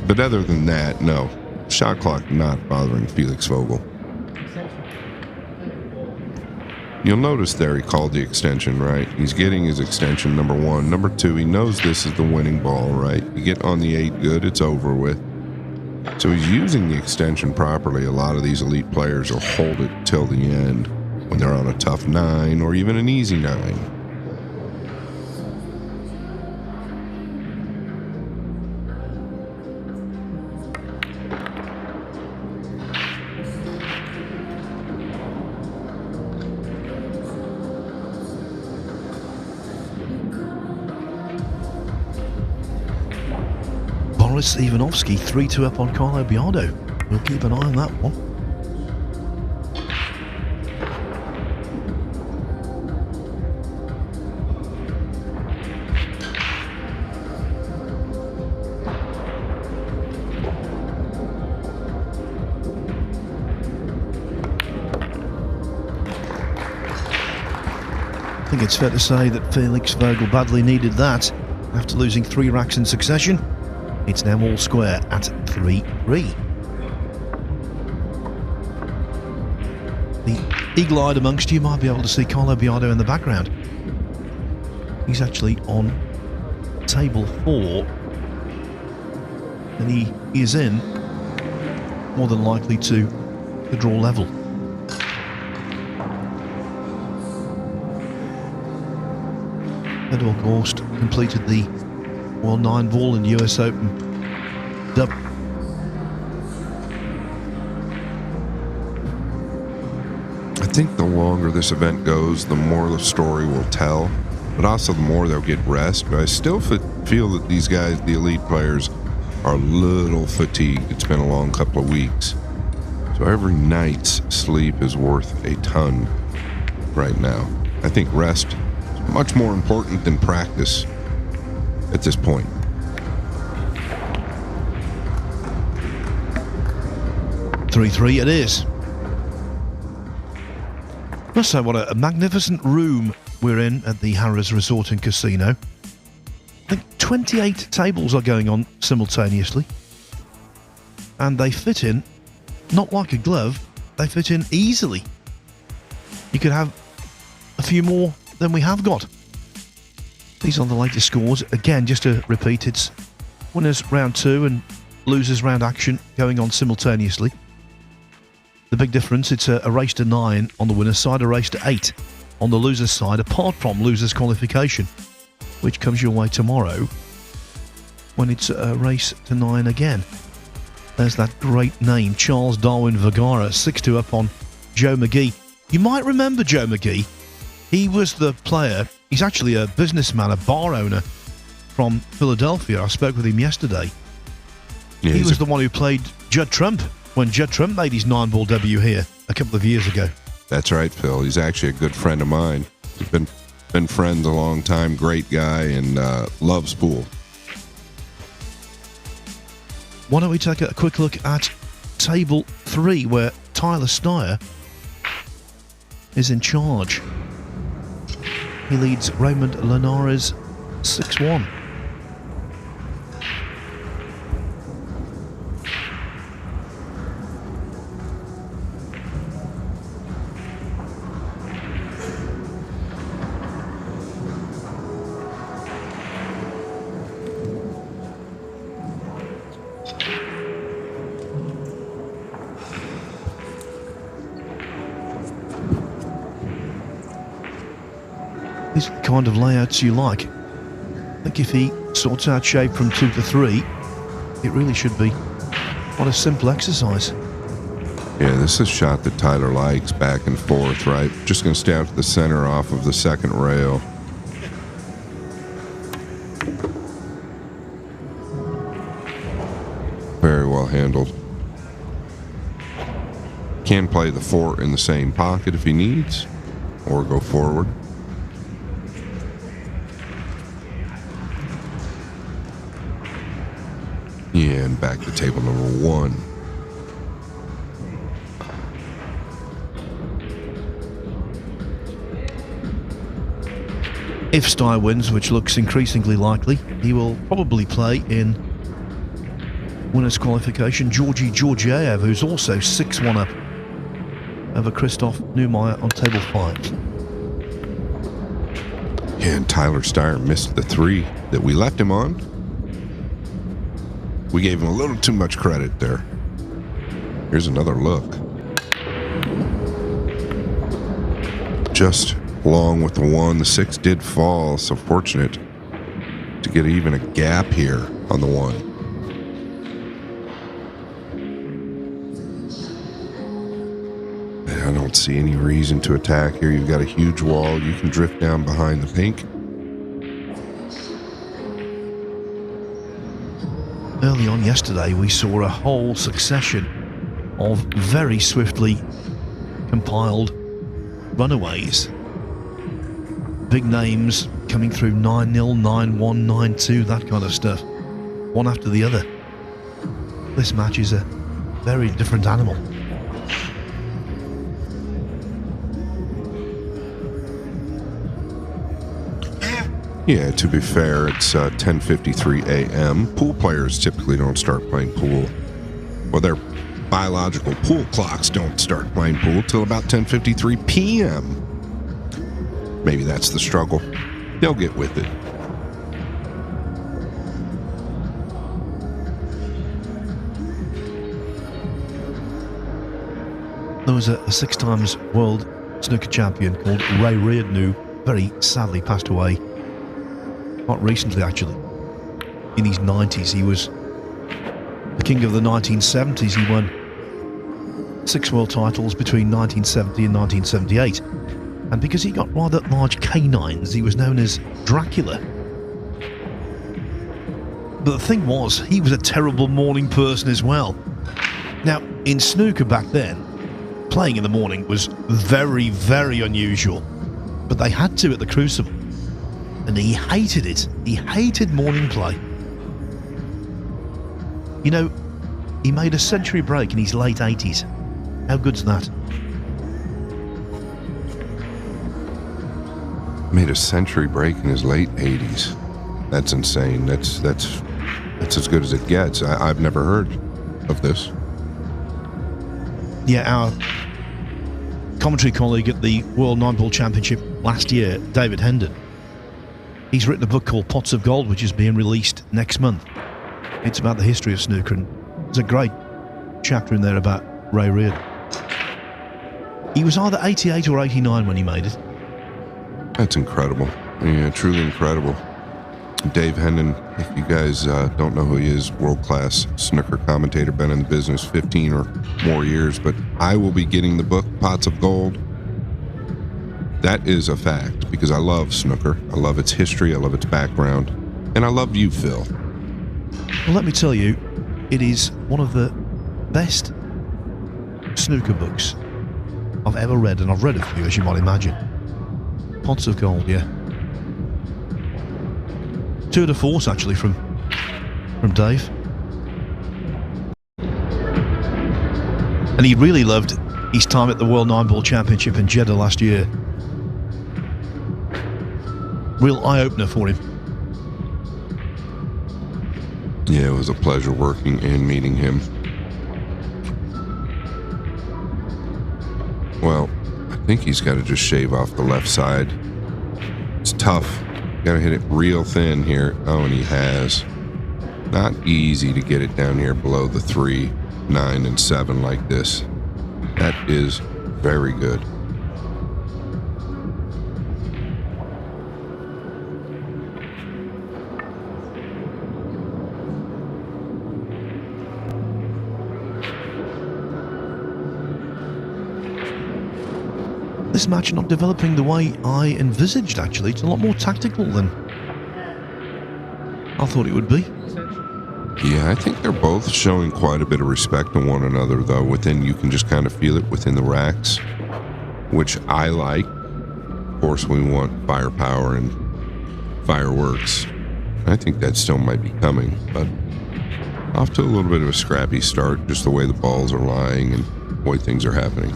But other than that, no. Shot clock not bothering Felix Vogel. You'll notice there he called the extension, right? He's getting his extension, number one. Number two, he knows this is the winning ball, right? You get on the 8 good, it's over with. So he's using the extension properly. A lot of these elite players will hold it till the end when they're on a tough 9 or even an easy 9. Boris Ivanovsky 3-2 up on Carlo Biardo. We'll keep an eye on that one. I think it's fair to say that Felix Vogel badly needed that after losing 3 racks in succession. It's now all square at 3-3. The eagle-eyed amongst you might be able to see Carlo Biardo in the background. He's actually on table 4, and he is in more than likely to draw level. Fedor Gorst completed the World 9 ball in US Open dub. I think the longer this event goes, the more the story will tell, but also the more they'll get rest. But I still feel that these guys, the elite players, are a little fatigued. It's been a long couple of weeks. So every night's sleep is worth a ton right now. I think rest is much more important than practice at this point. .3-3 it is. Must say, what a magnificent room we're in at the Harrah's Resort and Casino. I think 28 tables are going on simultaneously, and they fit in, not like a glove, they fit in easily. You could have a few more than we have got. These are the latest scores. Again, just to repeat, it's winners round 2 and losers round action going on simultaneously. The big difference, it's a race to 9 on the winner's side, a race to 8 on the loser's side, apart from losers qualification, which comes your way tomorrow when it's a race to 9 again. There's that great name, Charles Darwin Vergara, 6-2 up on Joe McGee. You might remember Joe McGee. He was the player. He's actually a businessman, a bar owner from Philadelphia. I spoke with him yesterday. Yeah, he was the one who played Judd Trump when Judd Trump made his 9-ball debut here a couple of years ago. That's right, Phil. He's actually a good friend of mine. We've been friends a long time. Great guy and loves pool. Why don't we take a quick look at table 3, where Tyler Steyer is in charge. He leads Raymond Linares 6-1. These are the kind of layouts you like. I think if he sorts out shape from 2 to 3, it really should be quite a simple exercise. Yeah, this is a shot that Tyler likes, back and forth, right? Just going to stay out to the center off of the second rail. Very well handled. Can play the 4 in the same pocket if he needs, or go forward. And back to table number 1. If Steyer wins, which looks increasingly likely, he will probably play in winners' qualification Georgi Georgiev, who's also 6-1 up over Christoph Neumeier on table 5. And Tyler Steyer missed the 3 that we left him on. We gave him a little too much credit there. Here's another look. Just long with the 1. The 6 did fall, so fortunate to get even a gap here on the 1. I don't see any reason to attack here. You've got a huge wall. You can drift down behind the pink. Early on yesterday, we saw a whole succession of very swiftly compiled runaways. Big names coming through 9-0, 9-1, 9-2, that kind of stuff. One after the other. This match is a very different animal. Yeah, to be fair, it's 10:53 a.m. Pool players typically don't start playing pool. Well, their biological pool clocks don't start playing pool till about 10:53 p.m. Maybe that's the struggle. They'll get with it. There was a 6 times world snooker champion called Ray Reardon who very sadly passed away. Not recently, actually. In his 90s, he was the king of the 1970s. He won 6 world titles between 1970 and 1978. And because he got rather large canines, he was known as Dracula. But the thing was, he was a terrible morning person as well. Now, in snooker back then, playing in the morning was very, very unusual. But they had to at the Crucible. And he hated it. He hated morning play. You know, he made a century break in his late 80s. How good's that? Made a century break in his late 80s. That's insane. That's as good as it gets. I've never heard of this. Yeah, our commentary colleague at the World 9-Ball Championship last year, David Hendon, he's written a book called Pots of Gold, which is being released next month. It's about the history of snooker, and there's a great chapter in there about Ray Reardon. He was either 88 or 89 when he made it. That's incredible. Yeah, truly incredible. Dave Hendon, if you guys don't know who he is, world-class snooker commentator, been in the business 15 or more years, but I will be getting the book, Pots of Gold. That is a fact, because I love snooker. I love its history, I love its background, and I love you, Phil. Well, let me tell you, it is one of the best snooker books I've ever read, and I've read a few, as you might imagine. Pots of Gold, yeah. Tour de force, actually, from Dave. And he really loved his time at the World 9-Ball Championship in Jeddah last year. Real eye-opener for him. Yeah, it was a pleasure working and meeting him. Well, I think he's got to just shave off the left side. It's tough. Got to hit it real thin here. Oh, and he has. Not easy to get it down here below the 3, 9, and 7 like this. That is very good. This match not developing the way I envisaged, actually. It's a lot more tactical than I thought it would be. Yeah, I think they're both showing quite a bit of respect to one another, though. You can just kind of feel it within the racks, which I like. Of course, we want firepower and fireworks. I think that still might be coming, but off to a little bit of a scrappy start, just the way the balls are lying and the way things are happening.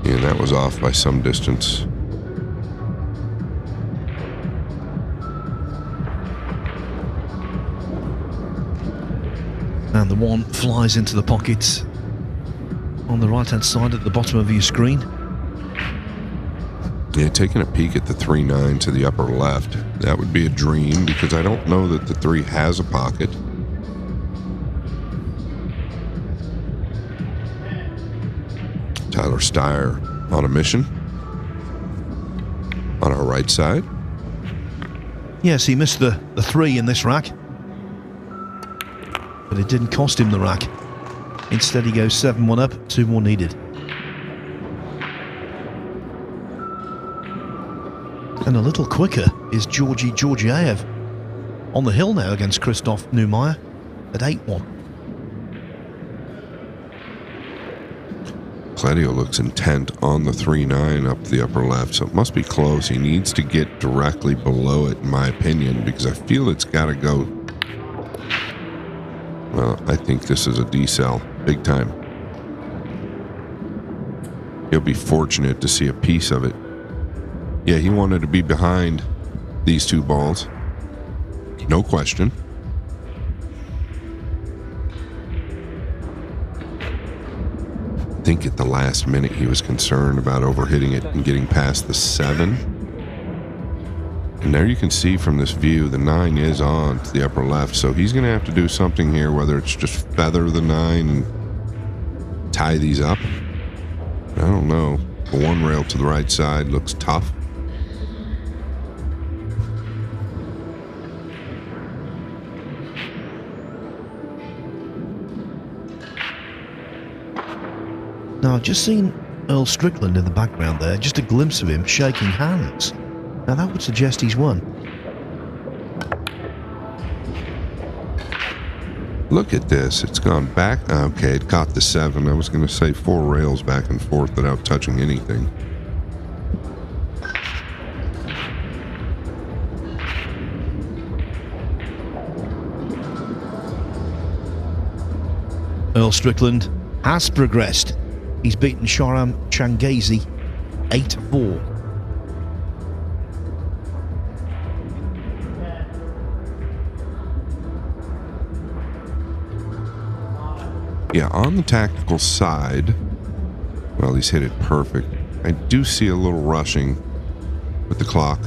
And that was off by some distance. And the one flies into the pocket on the right-hand side at the bottom of your screen. Yeah, taking a peek at the 3-9 to the upper left, that would be a dream because I don't know that the 3 has a pocket. Tyler Steyer on a mission on our right side. Yes, he missed the 3 in this rack, but it didn't cost him the rack. Instead, he goes 7-1 up, 2 more needed. And a little quicker is Georgi Georgiev on the hill now against Christoph Neumeier at 8-1. Kledio looks intent on the 3-9 up the upper left, so it must be close. He needs to get directly below it, in my opinion, because I feel it's got to go. Well, I think this is a decel, big time. He'll be fortunate to see a piece of it. Yeah, he wanted to be behind these 2 balls. No question. I think at the last minute he was concerned about overhitting it and getting past the 7. And there you can see from this view, the 9 is on to the upper left. So he's going to have to do something here, whether it's just feather the 9 and tie these up. I don't know. The 1 rail to the right side looks tough. Now, I've just seen Earl Strickland in the background there, just a glimpse of him shaking hands. Now, that would suggest he's won. Look at this. It's gone back. Okay, it caught the 7. I was going to say 4 rails back and forth without touching anything. Earl Strickland has progressed. He's beaten Shahram Changazi 8-4. Yeah, on the tactical side, well, he's hit it perfect. I do see a little rushing with the clock.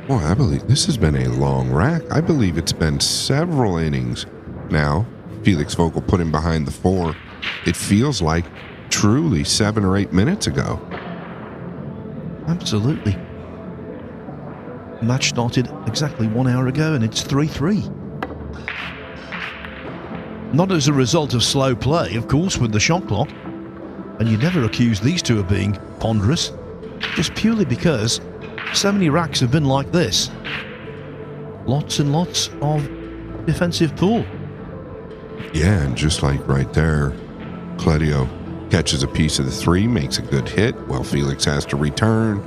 Boy, I believe this has been a long rack. I believe it's been several innings now. Felix Vogel put him behind the 4. It feels like truly 7 or 8 minutes ago. Absolutely. The match started exactly 1 hour ago and it's 3-3. Not as a result of slow play, of course, with the shot clock. And you never accuse these 2 of being ponderous. Just purely because so many racks have been like this. Lots and lots of defensive pool. Yeah, and just like right there, Kledio catches a piece of the 3, makes a good hit, while Felix has to return.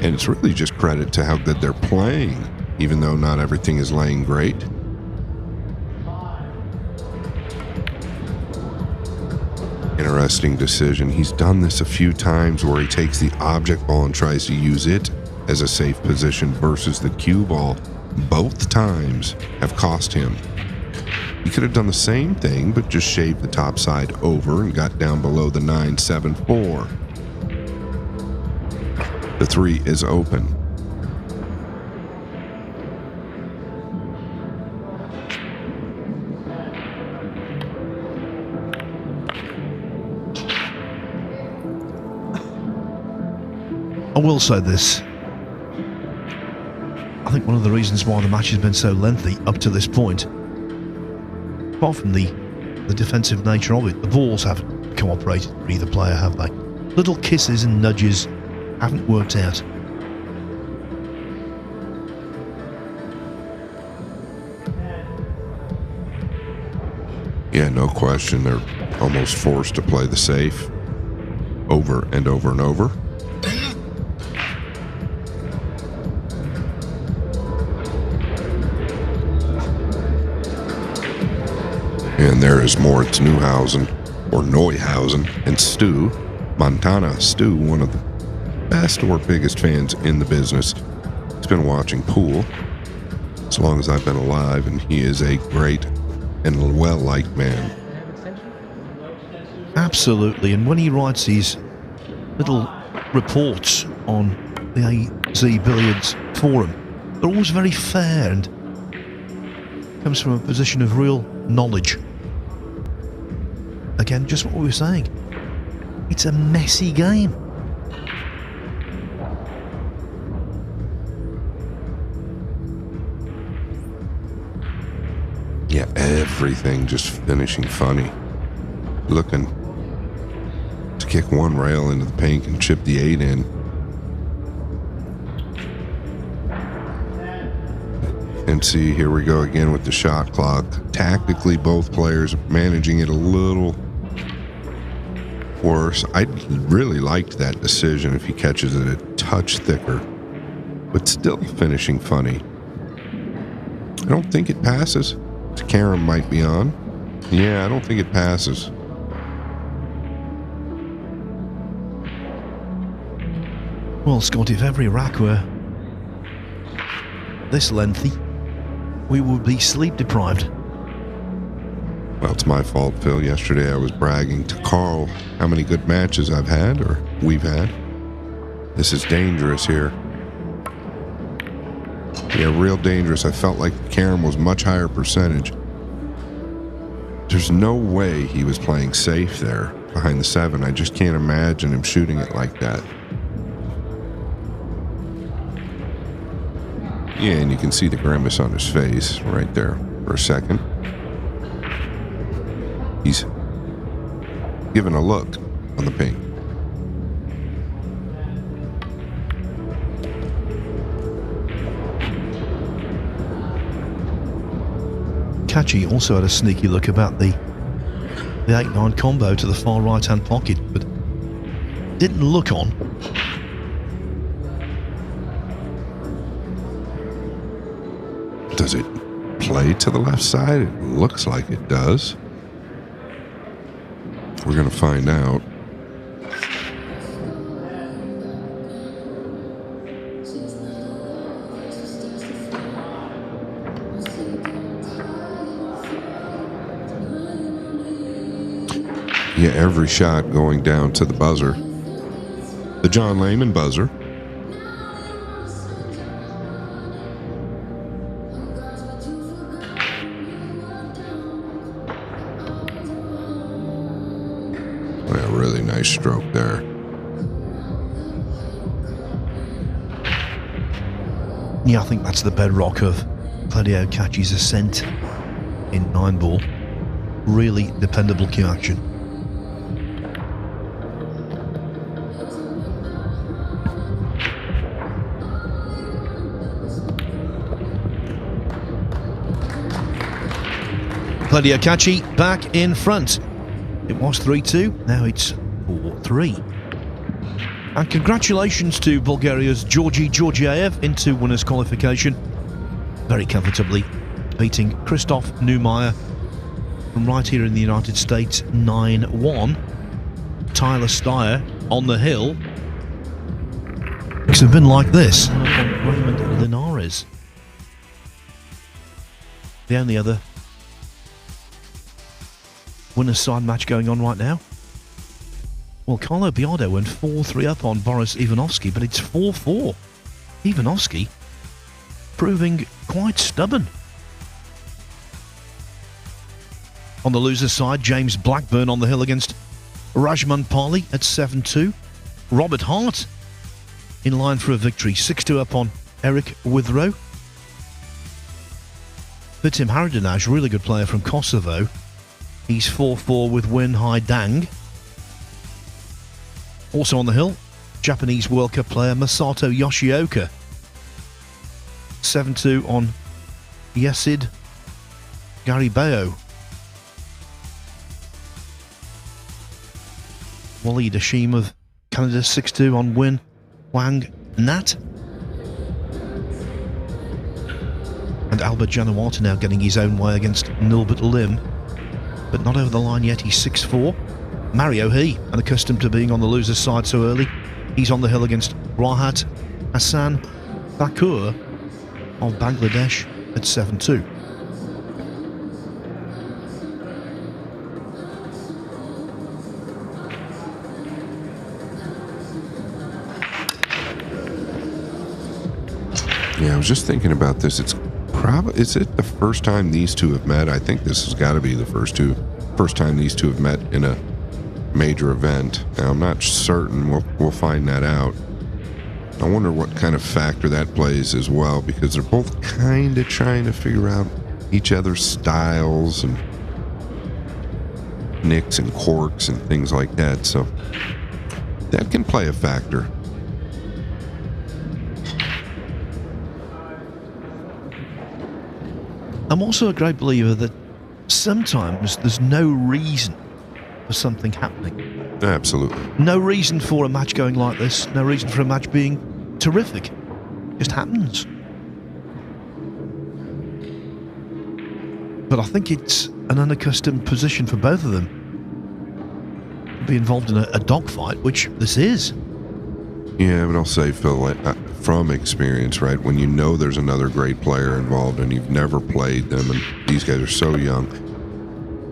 And it's really just credit to how good they're playing, even though not everything is laying great. Interesting decision. He's done this a few times where he takes the object ball and tries to use it as a safe position versus the cue ball. Both times have cost him. He could have done the same thing, but just shaved the top side over and got down below the 9-7-4. The 3 is open. I will say this. I think one of the reasons why the match has been so lengthy up to this point, apart from the defensive nature of it, the balls haven't cooperated for either player, have they? Little kisses and nudges haven't worked out. Yeah, no question. They're almost forced to play the safe over and over and over. And there is Moritz Neuhausen, or Neuhausen, and Stu, Montana Stu, one of the best or biggest fans in the business. He's been watching pool as long as I've been alive, and he is a great and well-liked man. Absolutely, and when he writes these little reports on the AZ Billiards forum, they're always very fair and comes from a position of real knowledge. Again, just what we were saying. It's a messy game. Yeah, everything just finishing funny. Looking to kick one rail into the pink and chip the 8 in. And see, here we go again with the shot clock. Tactically, both players managing it a little worse. I really liked that decision if he catches it a touch thicker, but still finishing funny. I don't think it passes. Karam might be on. Yeah, I don't think it passes. Well, Scott, if every rack were this lengthy, we would be sleep deprived. Well, it's my fault, Phil. Yesterday I was bragging to Carl how many good matches I've had, or we've had. This is dangerous here. Yeah, real dangerous. I felt like Karam was much higher percentage. There's no way he was playing safe there behind the 7. I just can't imagine him shooting it like that. Yeah, and you can see the grimace on his face right there for a second. He's giving a look on the pink. Kaci also had a sneaky look about the 8-9 combo to the far right-hand pocket, but didn't look on. Does it play to the left side? It looks like it does. We're going to find out. Yeah, every shot going down to the buzzer. The John Lehman buzzer. Yeah, really nice stroke there. Yeah, I think that's the bedrock of Kledio Kaci's ascent in 9-ball. Really dependable cue action. Kledio Kaci back in front. It was 3-2, now it's 4-3. And congratulations to Bulgaria's Georgi Georgiev into winners qualification. Very comfortably beating Christoph Neumeier from right here in the United States, 9-1. Tyler Steyer on the hill. It's been like this. Raymond Linares. The only other winner's side match going on right now. Well, Carlo Biardo went 4-3 up on Boris Ivanovsky, but it's 4-4. Ivanovsky proving quite stubborn. On the loser's side, James Blackburn on the hill against Rajman Pali at 7-2. Robert Hart in line for a victory, 6-2 up on Eric Withrow. Vitim Haradinaj, really good player from Kosovo. He's 4-4 with Win Hai Dang. Also on the hill, Japanese World Cup player Masato Yoshioka. 7-2 on Yesid Garibeo. Wally Dashim of Canada 6-2 on Win Wang Nat. And Albert Janawata now getting his own way against Nilbert Lim. But not over the line yet, he's 6-4. Mario He, unaccustomed to being on the loser's side so early. He's on the hill against Rahat Hassan Thakur of Bangladesh at 7-2. Yeah, I was just thinking about this. Is it the first time these two have met? I think this has got to be the first time these two have met in a major event. Now, I'm not certain. We'll find that out. I wonder what kind of factor that plays as well, because they're both kind of trying to figure out each other's styles and nicks and quirks and things like that. So that can play a factor. I'm also a great believer that sometimes there's no reason for something happening. Absolutely. No reason for a match going like this. No reason for a match being terrific. It just happens. But I think it's an unaccustomed position for both of them. To be involved in a dogfight, which this is. Yeah, but I'll say, Phil, from experience, right, when you know there's another great player involved and you've never played them and these guys are so young,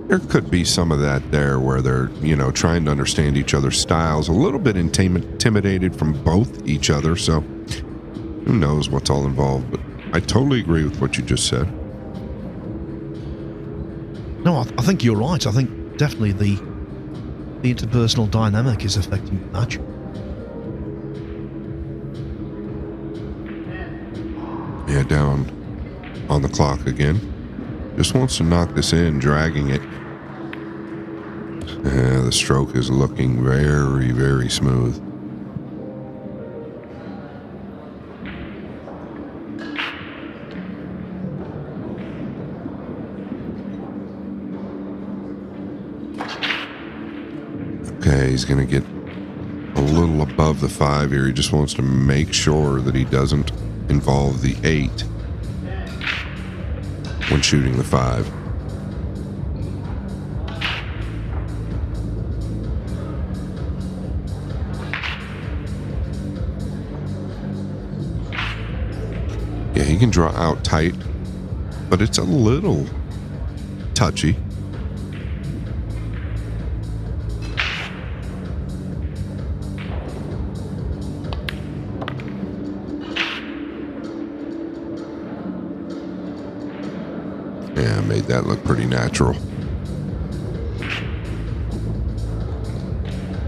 there could be some of that there where they're, trying to understand each other's styles, a little bit intimidated from both each other, so who knows what's all involved. But I totally agree with what you just said. No, I think you're right. I think definitely the interpersonal dynamic is affecting the match. Yeah, down on the clock again. Just wants to knock this in, dragging it. The stroke is looking very, very smooth. Okay, he's going to get a little above the 5 here. He just wants to make sure that he doesn't involve the 8 when shooting the 5. Yeah, he can draw out tight, but it's a little touchy. Yeah, made that look pretty natural.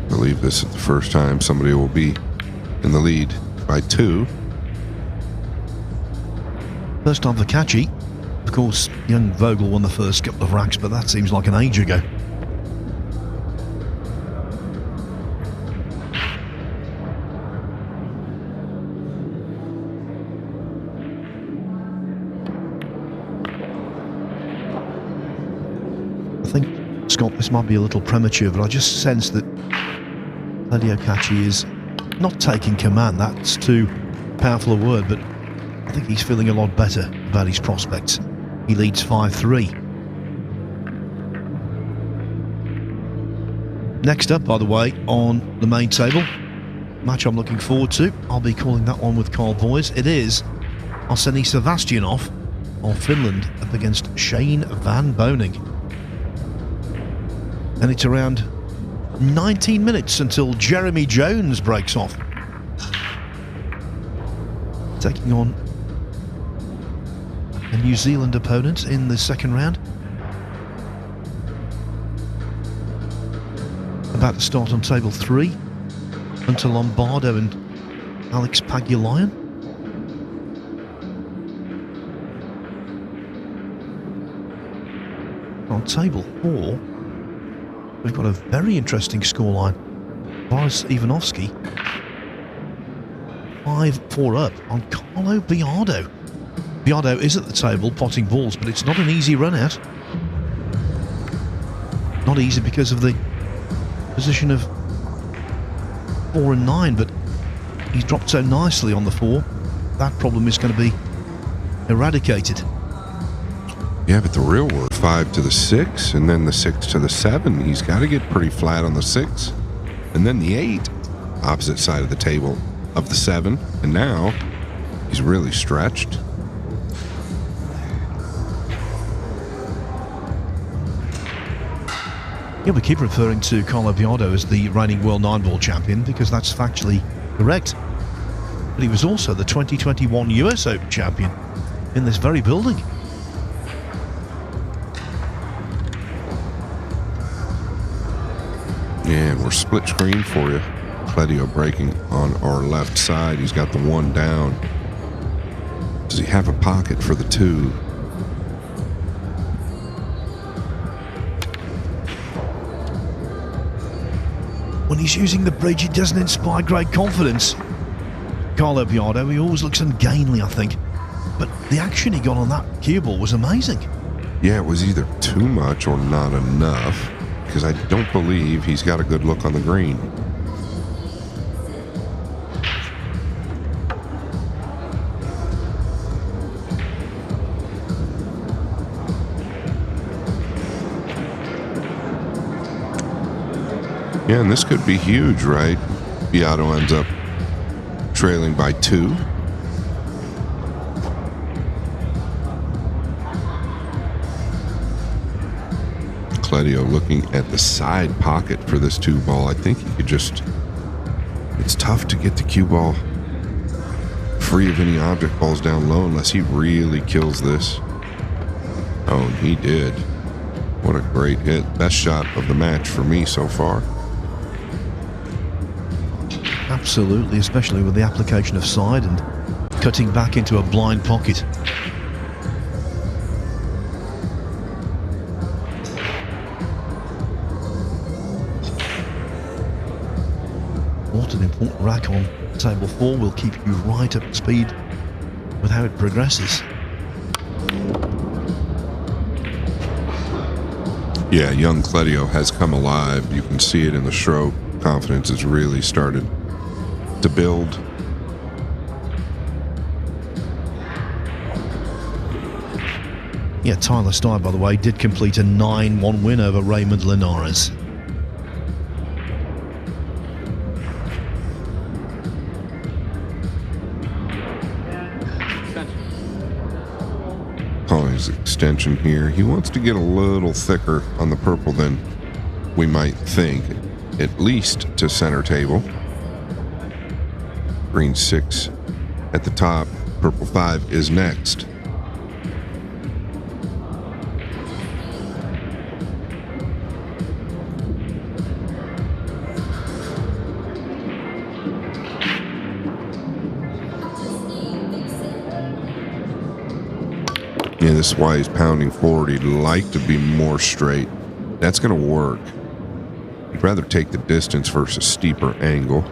I believe this is the first time somebody will be in the lead by 2. First time for Kaci. Of course, young Vogel won the first couple of racks, but that seems like an age ago. I think, Scott, this might be a little premature, but I just sense that Kledio Kaci is not taking command. That's too powerful a word, but I think he's feeling a lot better about his prospects. He leads 5-3. Next up, by the way, on the main table, match I'm looking forward to. I'll be calling that one with Carl Boys. It is Arseny Sevastianov of Finland up against Shane Van Boning. And it's around 19 minutes until Jeremy Jones breaks off. Taking on a New Zealand opponent in the second round. About to start on table 3. Hunter Lombardo and Alex Pagulayan. On table 4, we've got a very interesting scoreline. Boris Ivanovsky, 5-4 up on Carlo Biardo. Biardo is at the table potting balls, but it's not an easy run out. Not easy because of the position of 4 and 9, but he's dropped so nicely on the 4. That problem is going to be eradicated. Yeah, but the real work, 5 to the 6, and then the 6 to the 7. He's got to get pretty flat on the 6. And then the 8, opposite side of the table of the 7. And now he's really stretched. Yeah, we keep referring to Carlo Biardo as the reigning world 9-ball champion because that's factually correct. But he was also the 2021 US Open champion in this very building. Yeah, we're split screen for you. Kledio breaking on our left side. He's got the 1 down. Does he have a pocket for the 2? When he's using the bridge, he doesn't inspire great confidence. Carlo Biardo, he always looks ungainly, I think. But the action he got on that cue ball was amazing. Yeah, it was either too much or not enough, because I don't believe he's got a good look on the green. Yeah, and this could be huge, right? Biardo ends up trailing by 2. Kledio looking at the side pocket for this 2 ball. I think he could just... It's tough to get the cue ball free of any object balls down low unless he really kills this. Oh, and he did. What a great hit. Best shot of the match for me so far. Absolutely, especially with the application of side and cutting back into a blind pocket. What an important rack on table 4 will keep you right up to speed with how it progresses. Yeah, young Kledio has come alive. You can see it in the stroke. Confidence has really started to build. Yeah, Tyler Steyer, by the way, did complete a 9-1 win over Raymond Linares. Calling his extension here. He wants to get a little thicker on the purple than we might think, at least to center table. Green 6 at the top, purple 5 is next. Yeah, this is why he's pounding forward. He'd like to be more straight. That's going to work. He'd rather take the distance versus steeper angle.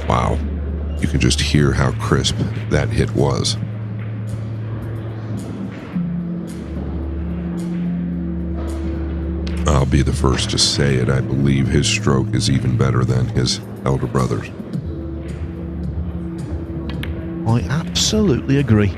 Wow. You can just hear how crisp that hit was. I'll be the first to say it. I believe his stroke is even better than his elder brother's. I absolutely agree.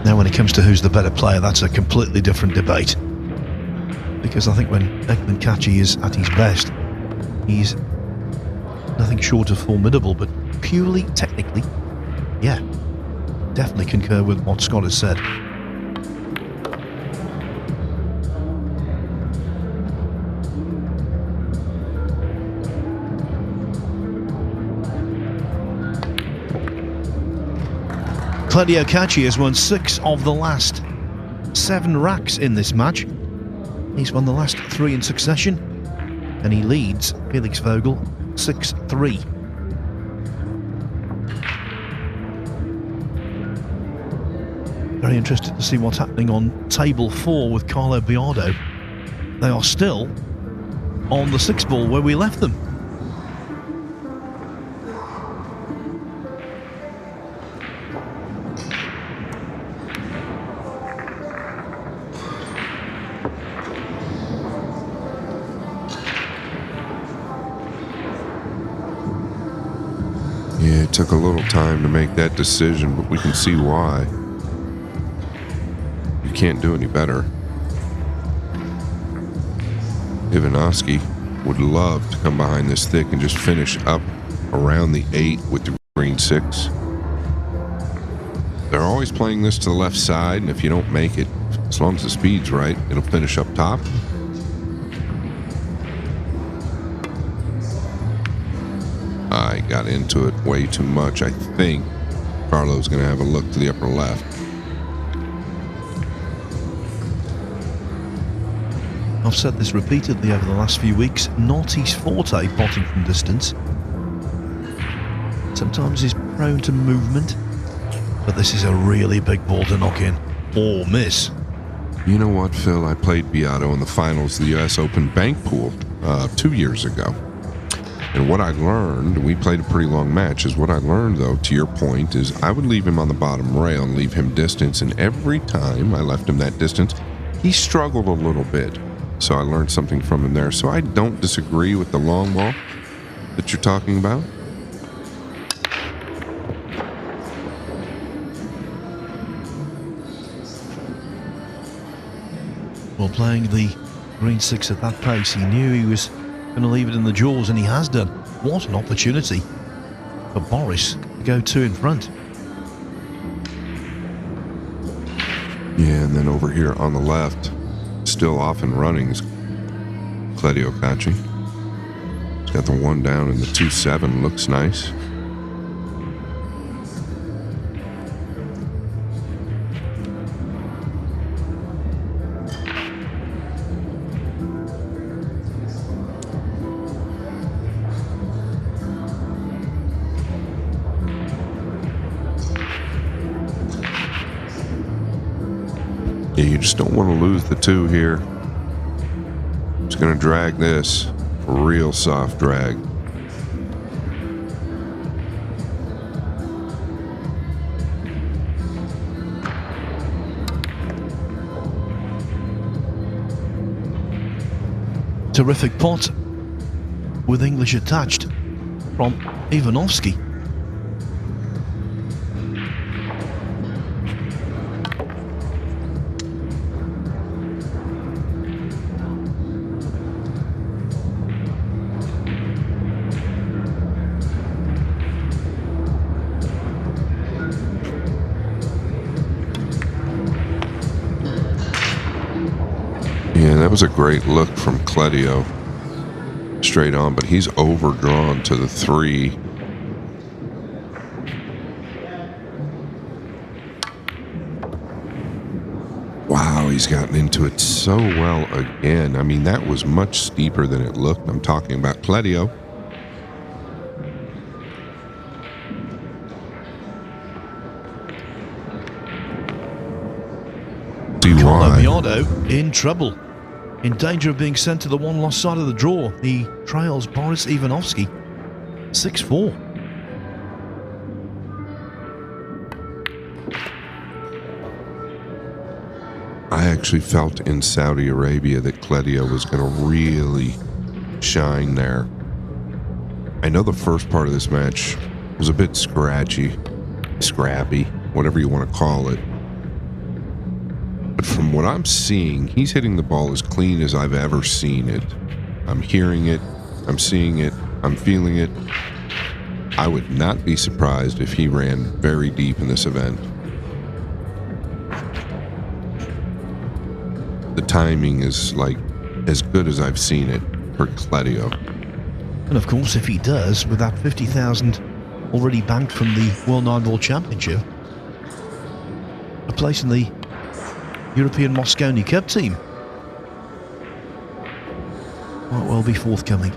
Now, when it comes to who's the better player, that's a completely different debate. Because I think when Ekman Kaci is at his best, he's nothing short of formidable, but purely technically, yeah, definitely concur with what Scott has said. Kledio Kaci has won 6 of the last 7 racks in this match. He's won the last 3 in succession, and he leads Felix Vogel 6-3. Very interested to see what's happening on table 4 with Carlo Biardo. They are still on the 6 ball where we left them. Yeah, it took a little time to make that decision, but we can see why. You can't do any better. Ivanovsky would love to come behind this thick and just finish up around the 8 with the green 6. They're always playing this to the left side, and if you don't make it, as long as the speed's right, it'll finish up top. I got into it way too much. I think Carlo's going to have a look to the upper left. I've said this repeatedly over the last few weeks, not his forte, potting from distance. Sometimes he's prone to movement, but this is a really big ball to knock in or miss. You know what, Phil? I played Biardo in the finals of the U.S. Open Bank Pool 2 years ago. And what I learned, we played a pretty long match, is what I learned, though, to your point, is I would leave him on the bottom rail and leave him distance. And every time I left him that distance, he struggled a little bit. So I learned something from him there. So I don't disagree with the long ball that you're talking about. Well, playing the green 6 at that pace, he knew he was going to leave it in the jaws, and he has done. What an opportunity for Boris to go 2 in front. Yeah, and then over here on the left, still off and running, is Kledio Kaci. He's got the 1 down and the 2-7. Looks nice. Yeah, you just don't want to lose the 2 here. It's going to drag this. A real soft drag. Terrific pot with English attached from Ivanovsky. Yeah, that was a great look from Kledio. Straight on, but he's overdrawn to the 3. Wow, he's gotten into it so well again. I mean, that was much steeper than it looked. I'm talking about Kledio. Carlo Biardo in trouble. In danger of being sent to the 1-loss side of the draw. He trails Boris Ivanovsky 6-4. I actually felt in Saudi Arabia that Kledio was going to really shine there. I know the first part of this match was a bit scrappy, whatever you want to call it. But from what I'm seeing, he's hitting the ball as clean as I've ever seen it. I'm hearing it, I'm seeing it, I'm feeling it. I would not be surprised if he ran very deep in this event. The timing is like as good as I've seen it for Kledio. And of course, if he does, with that 50,000 already banked from the World 9-Ball Championship, place in the European Mosconi Cup team. Might well be forthcoming.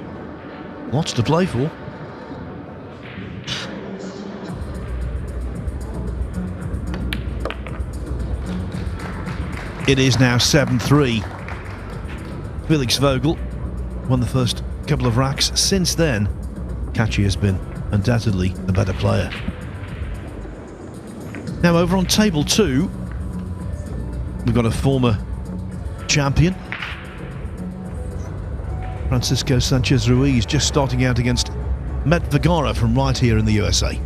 Lots to play for. It is now 7-3. Felix Vogel won the first couple of racks. Since then, Kaci has been undoubtedly the better player. Now over on table 2, we've got a former champion, Francisco Sanchez Ruiz, just starting out against Met Vergara from right here in the USA.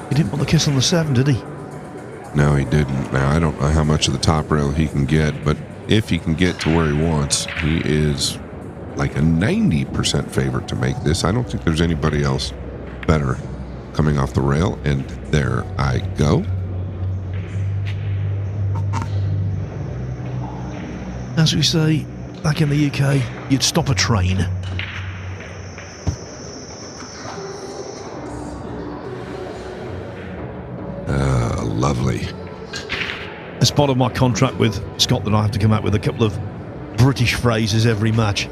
He didn't want the kiss on the 7, did he? No, he didn't. Now, I don't know how much of the top rail he can get, but if he can get to where he wants, he is like a 90% favorite to make this. I don't think there's anybody else better coming off the rail, and there I go. As we say back in the UK, you'd stop a train. Lovely. As part of my contract with Scott that I have to come out with a couple of British phrases every match.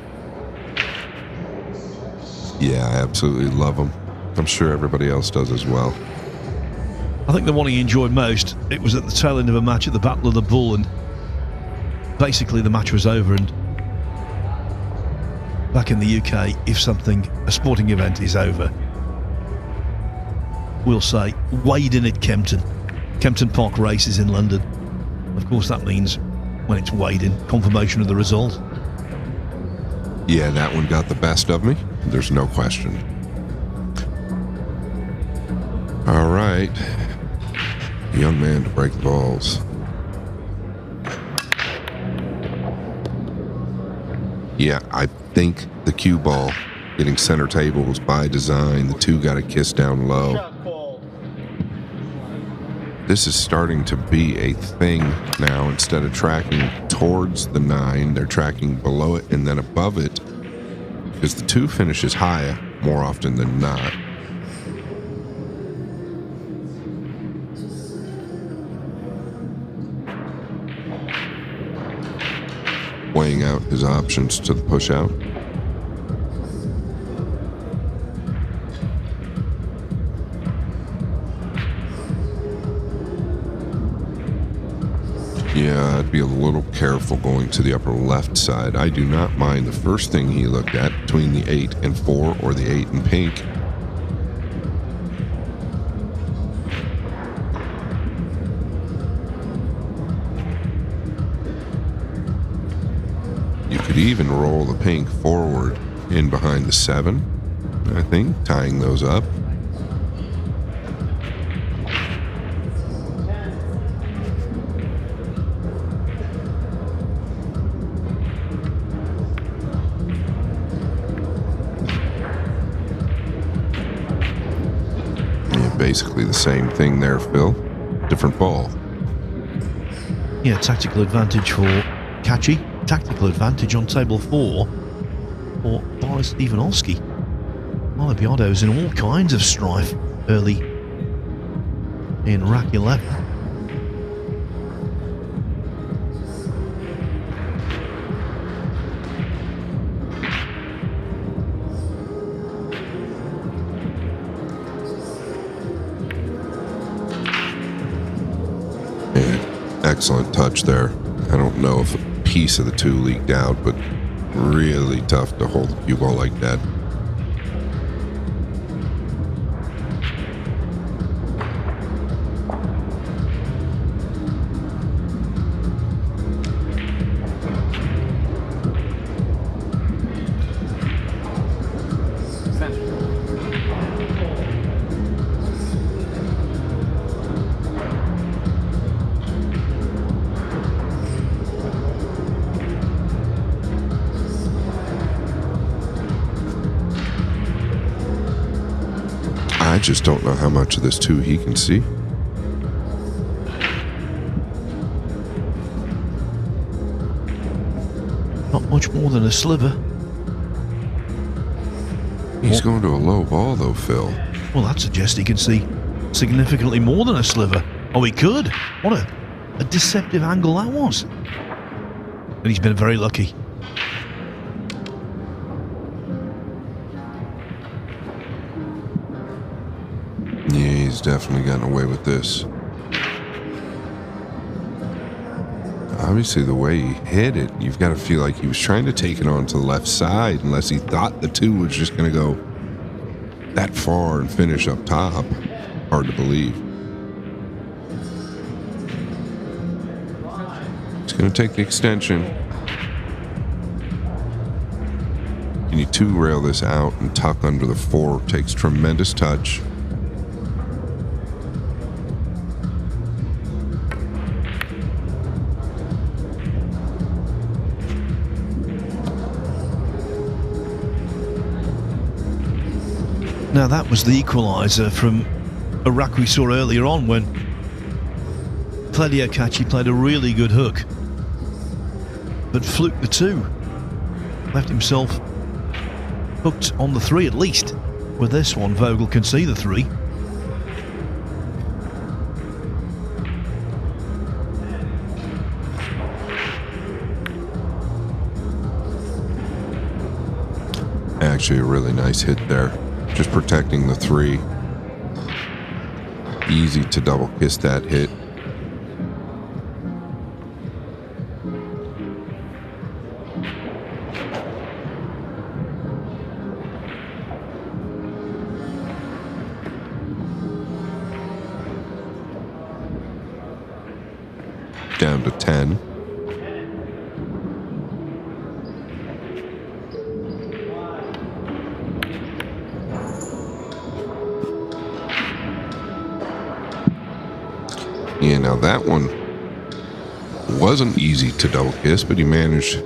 Yeah, I absolutely love them. I'm sure everybody else does as well. I think the one he enjoyed most, it was at the tail end of a match at the Battle of the Bull, and basically the match was over, and back in the UK, if a sporting event is over, we'll say weighed in at Kempton Park races in London. Of course, that means when it's weighed in, confirmation of the result. Yeah, that one got the best of me. There's no question. All right. Young man to break the balls. Yeah, I think the cue ball getting center table was by design. The 2 got a kiss down low. This is starting to be a thing now. Instead of tracking towards the 9, they're tracking below it and then above it, because the 2 finishes high more often than not. Weighing out his options to the push out. Yeah, I'd be a little careful going to the upper left side. I do not mind the first thing he looked at between the 8 and 4 or the 8 and pink. You could even roll the pink forward in behind the 7, I think, tying those up. Basically the same thing there, Phil. Different ball. Yeah, tactical advantage for Kaci. Tactical advantage on table 4 for Boris Ivanovsky. Malabiado's in all kinds of strife early in rack 11. Excellent touch there. I don't know if a piece of the 2 leaked out, but really tough to hold the cue ball like that. I just don't know how much of this 2 he can see. Not much more than a sliver. He's going to a low ball, though, Phil. Well, that suggests he can see significantly more than a sliver. Oh, he could. What a deceptive angle that was. And he's been very lucky. Yeah, he's definitely gotten away with this. Obviously, the way he hit it, you've got to feel like he was trying to take it onto the left side, unless he thought the 2 was just going to go that far and finish up top. Hard to believe. He's going to take the extension. Can you 2-rail this out and tuck under the 4? Takes tremendous touch. Now that was the equaliser from a rack we saw earlier on when Kledio Kaci played a really good hook, but fluked the 2. Left himself hooked on the 3 at least. With this one, Vogel can see the 3. Actually, a really nice hit there. Just protecting the 3. Easy to double kiss that hit. Down to 10. Yeah, now that one wasn't easy to double kiss, but he managed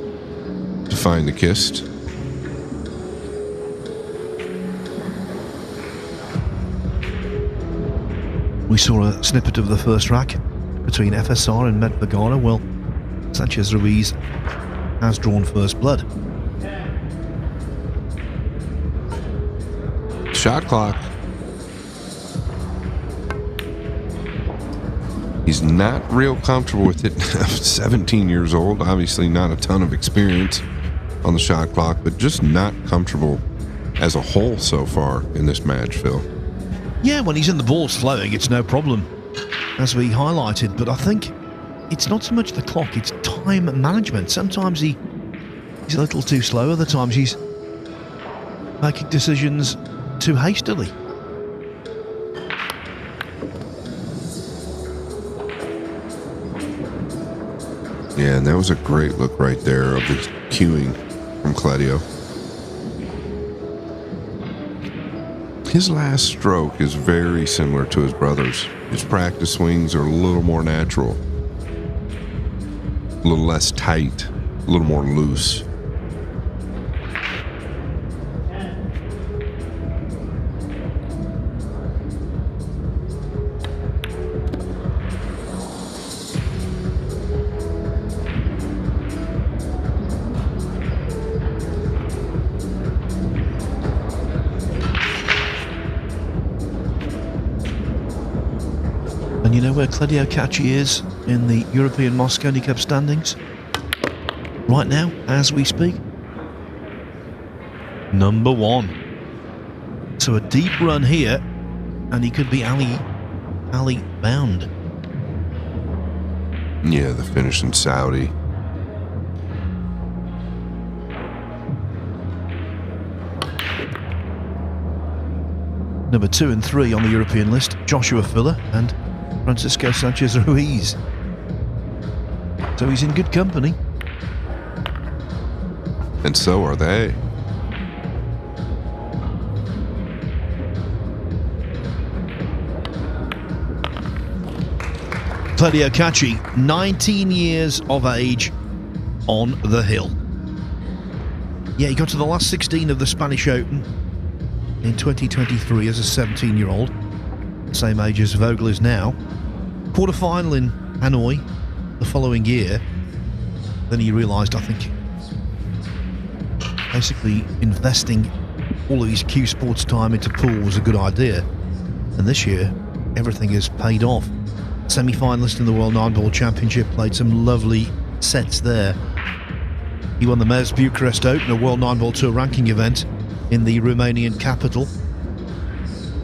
to find the kiss. We saw a snippet of the first rack between FSR and Med Pagano. Well, Sanchez Ruiz has drawn first blood. Shot clock. He's not real comfortable with it. 17 years old, obviously not a ton of experience on the shot clock, but just not comfortable as a whole so far in this match, Phil. Yeah, when he's in the balls flowing, it's no problem, as we highlighted, but I think it's not so much the clock, it's time management. Sometimes he's a little too slow, other times he's making decisions too hastily. Yeah, and that was a great look right there of the cueing from Kledio. His last stroke is very similar to his brother's. His practice swings are a little more natural, a little less tight, a little more loose. And you know where Kledio Kaci is in the European Mosconi Cup standings? Right now, as we speak? Number 1. So a deep run here, and he could be alley bound. Yeah, the finish in Saudi. Number 2 and 3 on the European list, Joshua Filler and Francisco Sanchez Ruiz. So he's in good company. And so are they. Kledio Kaci, 19 years of age on the hill. Yeah, he got to the last 16 of the Spanish Open in 2023 as a 17-year-old. Same age as Vogel is now. Quarter-final in Hanoi the following year. Then he realised, I think, basically investing all of his Q Sports time into pool was a good idea. And this year, everything has paid off. Semi-finalist in the World 9-Ball Championship, played some lovely sets there. He won the Mayor's Bucharest Open, a World 9-Ball Tour ranking event in the Romanian capital.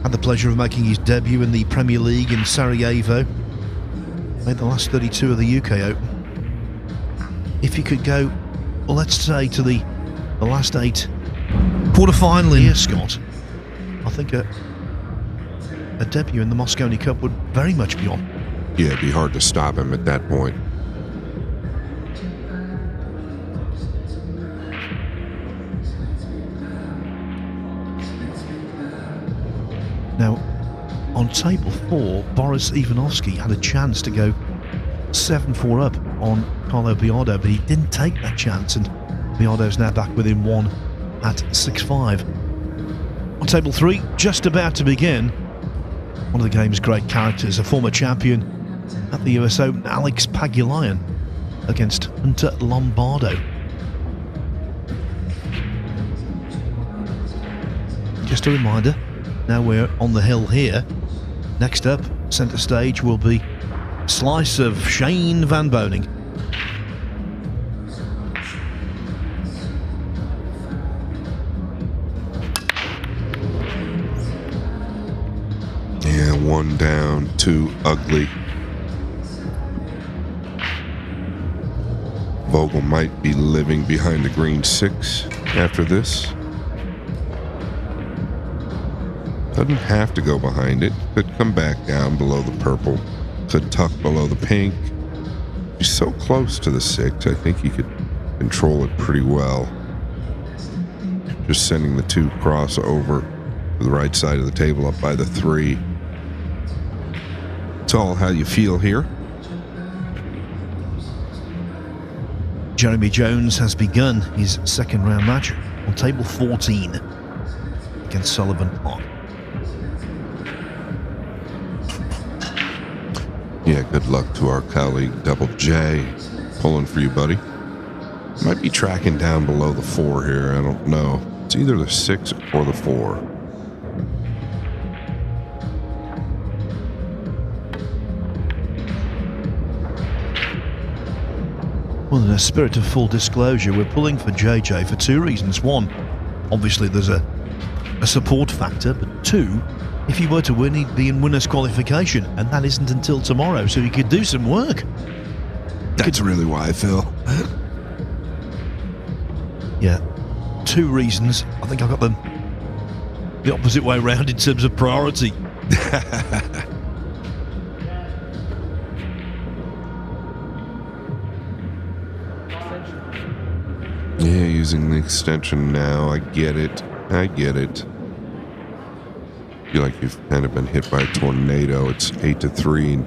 Had the pleasure of making his debut in the Premier League in Sarajevo. Made the last 32 of the UK Open. If you could go, well, let's say to the last 8 quarter-final here, Scott, I think a debut in the Mosconi Cup would very much be on. Yeah, it'd be hard to stop him at that point. Now, on table 4, Boris Ivanovsky had a chance to go 7-4 up on Carlo Biardo, but he didn't take that chance, and Biardo's now back within 1 at 6-5. On table 3, just about to begin, one of the game's great characters, a former champion at the US Open, Alex Pagulayan, against Hunter Lombardo. Just a reminder, now we're on the hill here. Next up, centre stage, will be a slice of Shane Van Boening. Yeah, 1 down, 2 ugly. Vogel might be living behind the green 6 after this. Doesn't have to go behind it. Could come back down below the purple. Could tuck below the pink. He's so close to the 6, I think he could control it pretty well. Just sending the 2 cross over to the right side of the table up by the 3. It's all how you feel here. Jeremy Jones has begun his second round match on table 14 against Sullivan Park. Yeah, good luck to our colleague Double J. Pulling for you, buddy. Might be tracking down below the 4 here, I don't know. It's either the 6 or the 4. Well, in a spirit of full disclosure, we're pulling for JJ for 2 reasons. 1, obviously there's a support factor, but 2, if he were to win, he'd be in winner's qualification, and that isn't until tomorrow, so he could do some work. That's really why I feel. Yeah, 2 reasons. I think I got them the opposite way around in terms of priority. Yeah, using the extension now. I get it. I get it. Feel like you've kind of been hit by a tornado. It's 8-3.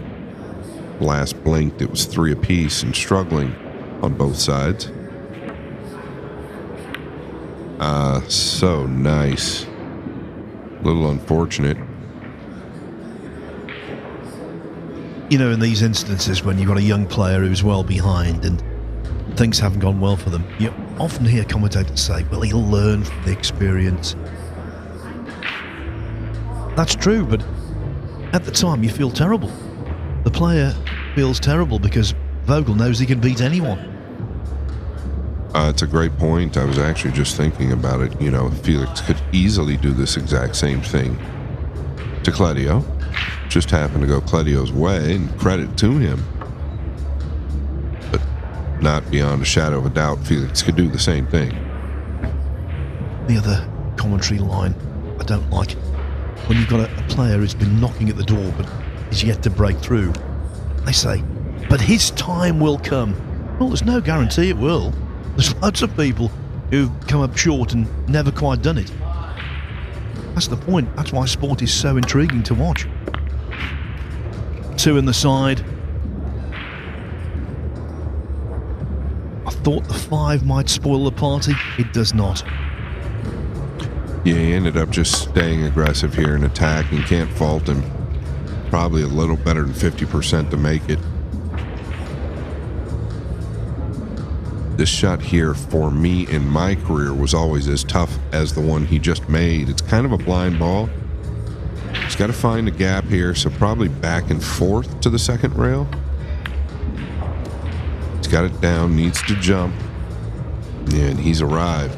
Last blinked, it was 3 apiece and struggling on both sides. So nice. A little unfortunate. You know, in these instances when you've got a young player who's well behind and things haven't gone well for them, you often hear commentators say, well, he'll learn from the experience. That's true, but at the time you feel terrible. The player feels terrible because Vogel knows he can beat anyone. It's a great point. I was actually just thinking about it. You know, Felix could easily do this exact same thing to Kledio. Just happened to go Kledio's way, and credit to him. But not beyond a shadow of a doubt, Felix could do the same thing. The other commentary line I don't like, when you've got a player who's been knocking at the door but is yet to break through, they say, but his time will come. Well, there's no guarantee it will. There's loads of people who've come up short and never quite done it. That's the point. That's why sport is so intriguing to watch. 2 in the side. I thought the 5 might spoil the party. It does not. Yeah, he ended up just staying aggressive here and attacking. Can't fault him. Probably a little better than 50% to make it. This shot here for me in my career was always as tough as the one he just made. It's kind of a blind ball. He's got to find a gap here, so probably back and forth to the second rail. He's got it down, needs to jump, and he's arrived.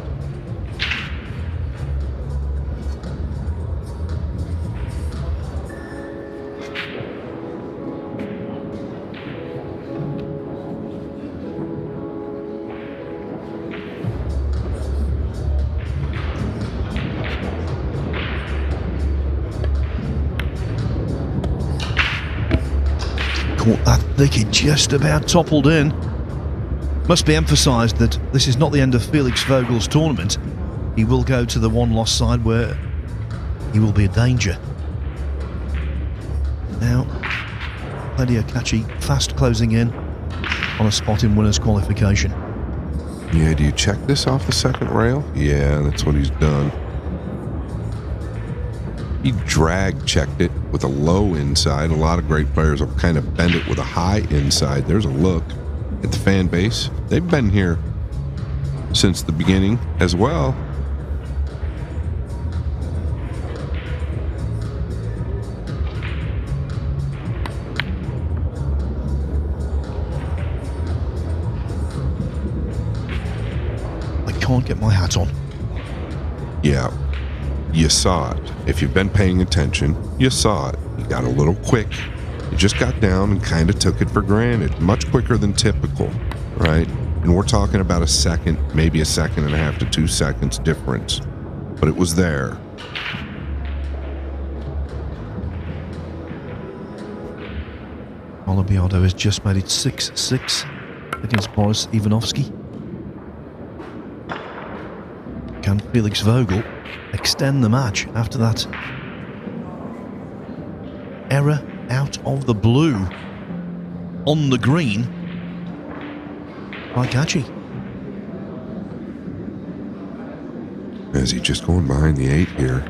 That thick, he just about toppled in. Must be emphasised that this is not the end of Felix Vogel's tournament. He will go to the one-loss side where he will be a danger. Now, Kledio Kaci fast closing in on a spot in winners' qualification. Yeah, do you check this off the second rail? Yeah, that's what he's done. He drag checked it with a low inside. A lot of great players will kind of bend it with a high inside. There's a look at the fan base. They've been here since the beginning as well. I can't get my hat on. Yeah. You saw it. If you've been paying attention, you saw it. You got a little quick. You just got down and kind of took it for granted. Much quicker than typical, right? And we're talking about a second, maybe a second and a half to 2 seconds difference. But it was there. Biado has just made it 6-6 against Boris Ivanovsky. Can Felix Vogel extend the match after that error out of the blue on the green by Kaci? Is he just going behind the 8 here?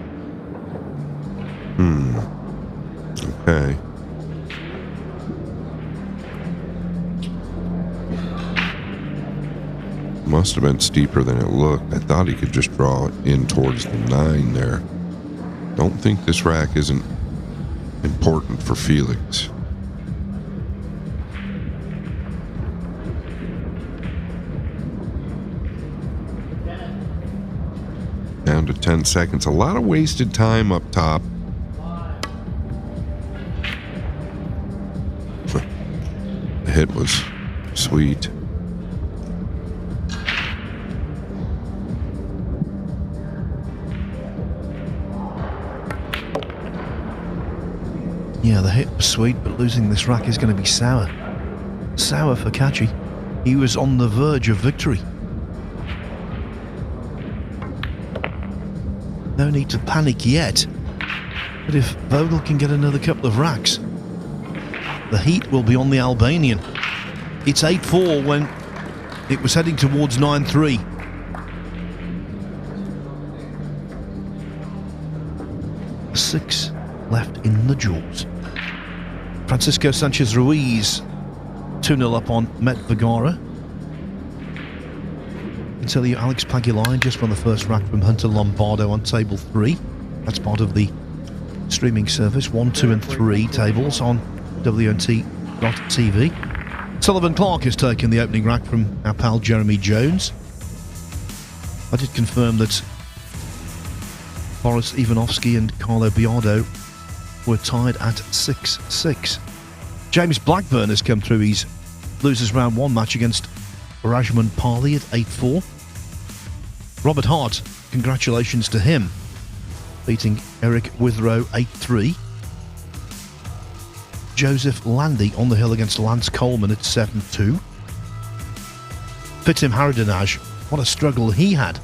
Okay. Must have been steeper than it looked. I thought he could just draw it in towards the 9 there. Don't think this rack isn't important for Felix. Down to 10 seconds. A lot of wasted time up top. The hit was sweet. Yeah, the hit was sweet, but losing this rack is going to be sour. Sour for Kaci. He was on the verge of victory. No need to panic yet. But if Vogel can get another couple of racks, the heat will be on the Albanian. It's 8-4 when it was heading towards 9-3. Six left in the jaws. Francisco Sanchez Ruiz 2-0 up on Met Vergara. I can tell you Alex Pagulayan just won the first rack from Hunter Lombardo on table 3. That's part of the streaming service. 1, 2 and 3 tables on WNT.tv. Sullivan Clark has taken the opening rack from our pal Jeremy Jones. I did confirm that Boris Ivanovsky and Carlo Biardo were tied at 6-6. James Blackburn has come through his losers round 1 match against Rajman Parley at 8-4. Robert Hart, congratulations to him, beating Eric Withrow 8-3. Joseph Landy on the hill against Lance Coleman at 7-2. Fitim Haradinaj, what a struggle he had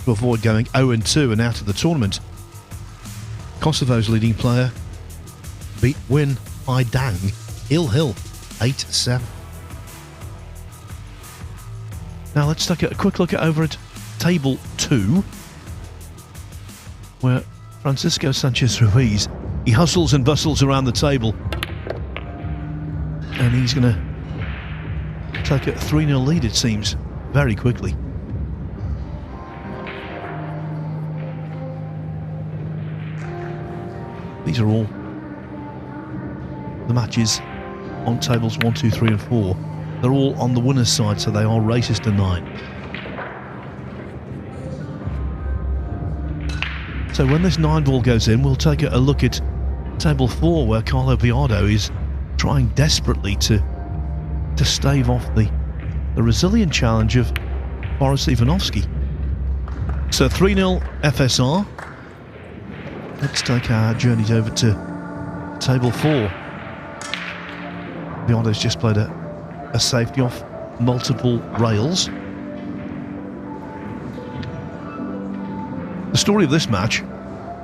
to avoid going 0-2 and out of the tournament. Kosovo's leading player beat Win Haidang Hill 8-7. Now let's take a quick look over at table 2, where Francisco Sanchez Ruiz, he hustles and bustles around the table, and he's going to take a 3-0 lead, it seems, very quickly. These are all the matches on tables 1, 2, 3 and 4. They're all on the winner's side, so they are races to 9. So when this 9 ball goes in, we'll take a look at table 4, where Carlo Biardo is trying desperately to stave off the resilient challenge of Boris Ivanovsky. So 3-0 FSR. Let's take our journeys over to table 4. Biardo's just played a safety off multiple rails. The story of this match,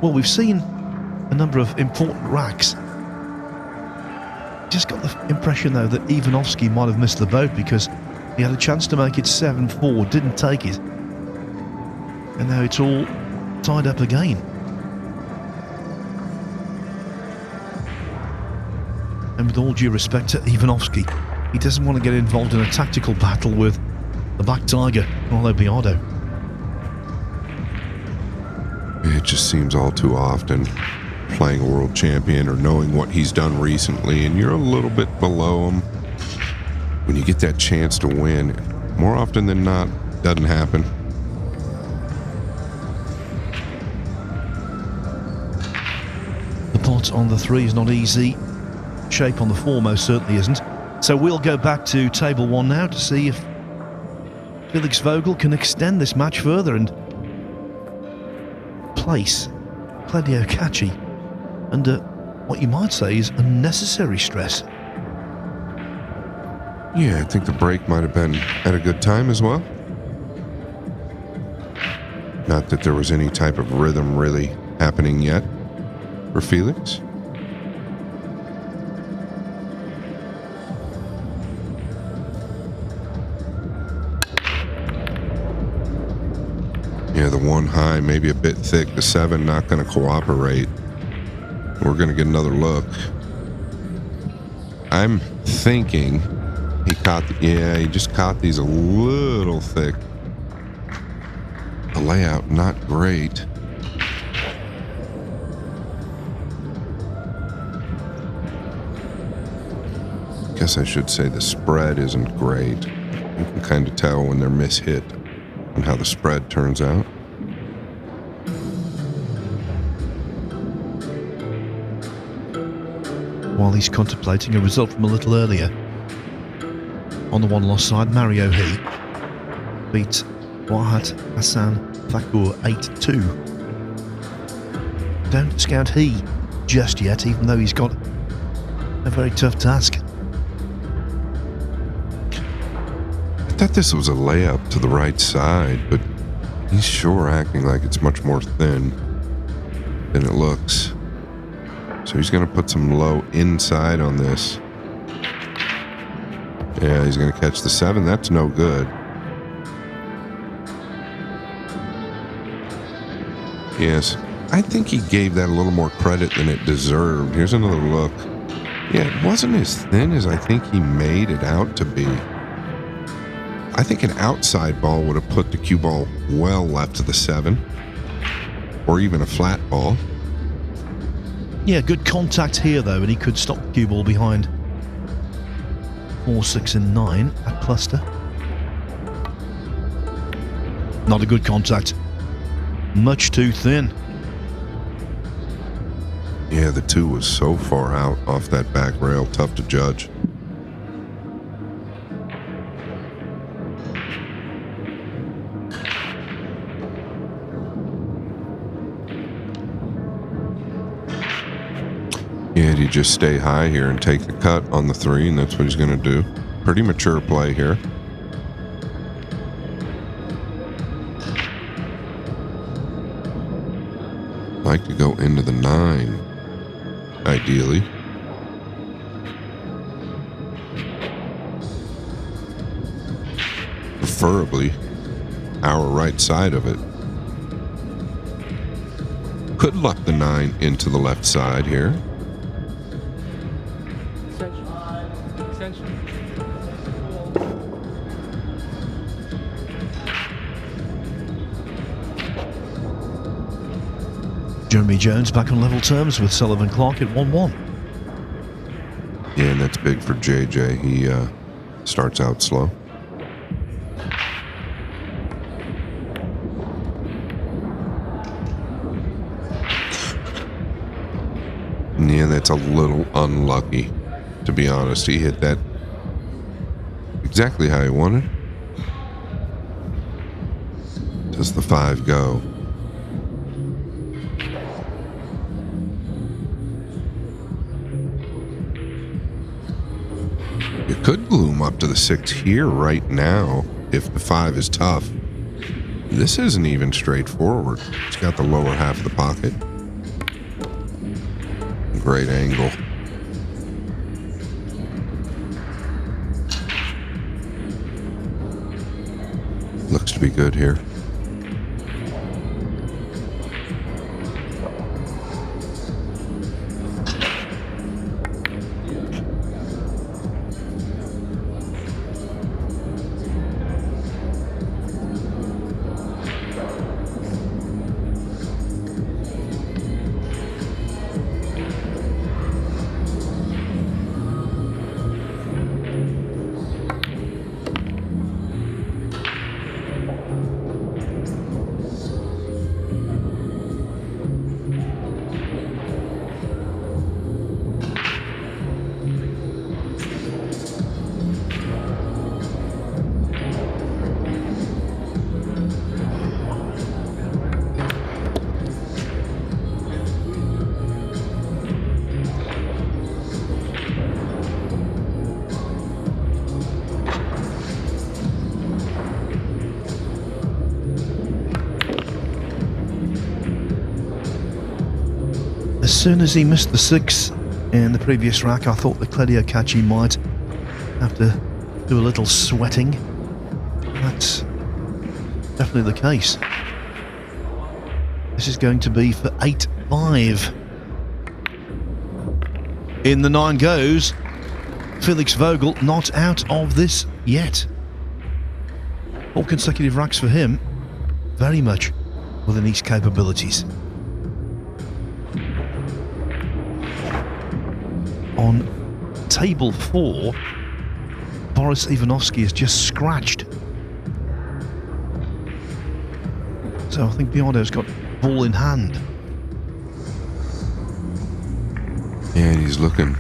well, we've seen a number of important racks. Just got the impression, though, that Ivanovsky might have missed the boat because he had a chance to make it 7-4, didn't take it. And now it's all tied up again. And with all due respect to Ivanovsky, he doesn't want to get involved in a tactical battle with the Black Tiger, Carlo Biardo. It just seems all too often, playing a world champion or knowing what he's done recently, and you're a little bit below him, when you get that chance to win, more often than not, doesn't happen. The pot on the 3 is not easy. Shape on the 4 most certainly isn't. So we'll go back to table 1 now to see if Felix Vogel can extend this match further and place Kledio Kaci under what you might say is unnecessary stress. Yeah, I think the break might have been at a good time as well. Not that there was any type of rhythm really happening yet for Felix. Yeah, the 1 high, maybe a bit thick. The 7 not going to cooperate. We're going to get another look. I'm thinking he caught, he just caught these a little thick. The layout, not great. Guess I should say the spread isn't great. You can kind of tell when they're mishit and how the spread turns out. While he's contemplating a result from a little earlier, on the 1-loss side, Mario He beat Wahat Hassan Thakur 8-2. Don't discount He just yet, even though he's got a very tough task. I thought this was a layup to the right side, but he's sure acting like it's much more thin than it looks. So he's going to put some low inside on this. Yeah, he's going to catch the 7. That's no good. Yes, I think he gave that a little more credit than it deserved. Here's another look. Yeah, it wasn't as thin as I think he made it out to be. I think an outside ball would have put the cue ball well left to the 7. Or even a flat ball. Yeah, good contact here though, and he could stop the cue ball behind 4, 6 and 9 at cluster. Not a good contact. Much too thin. Yeah, the 2 was so far out off that back rail, tough to judge. Yeah, you just stay high here and take the cut on the 3, and that's what he's going to do. Pretty mature play here. Like to go into the 9, ideally. Preferably our right side of it. Could luck the 9 into the left side here. Jeremy Jones back on level terms with Sullivan Clark at 1-1. Yeah, and that's big for JJ. He starts out slow. Yeah, that's a little unlucky, to be honest. He hit that exactly how he wanted. Does the 5 go? You could glue him up to the 6 here right now if the 5 is tough. This isn't even straightforward. He's got the lower half of the pocket. Great angle. Looks to be good here. As soon as he missed the 6 in the previous rack, I thought the Kledio Kaci might have to do a little sweating. That's definitely the case. This is going to be for 8-5. In the 9 goes Felix Vogel, not out of this yet. 4 consecutive racks for him, very much within his capabilities. On table 4, Boris Ivanovsky has just scratched. So I think Bjardo's got ball in hand. And he's looking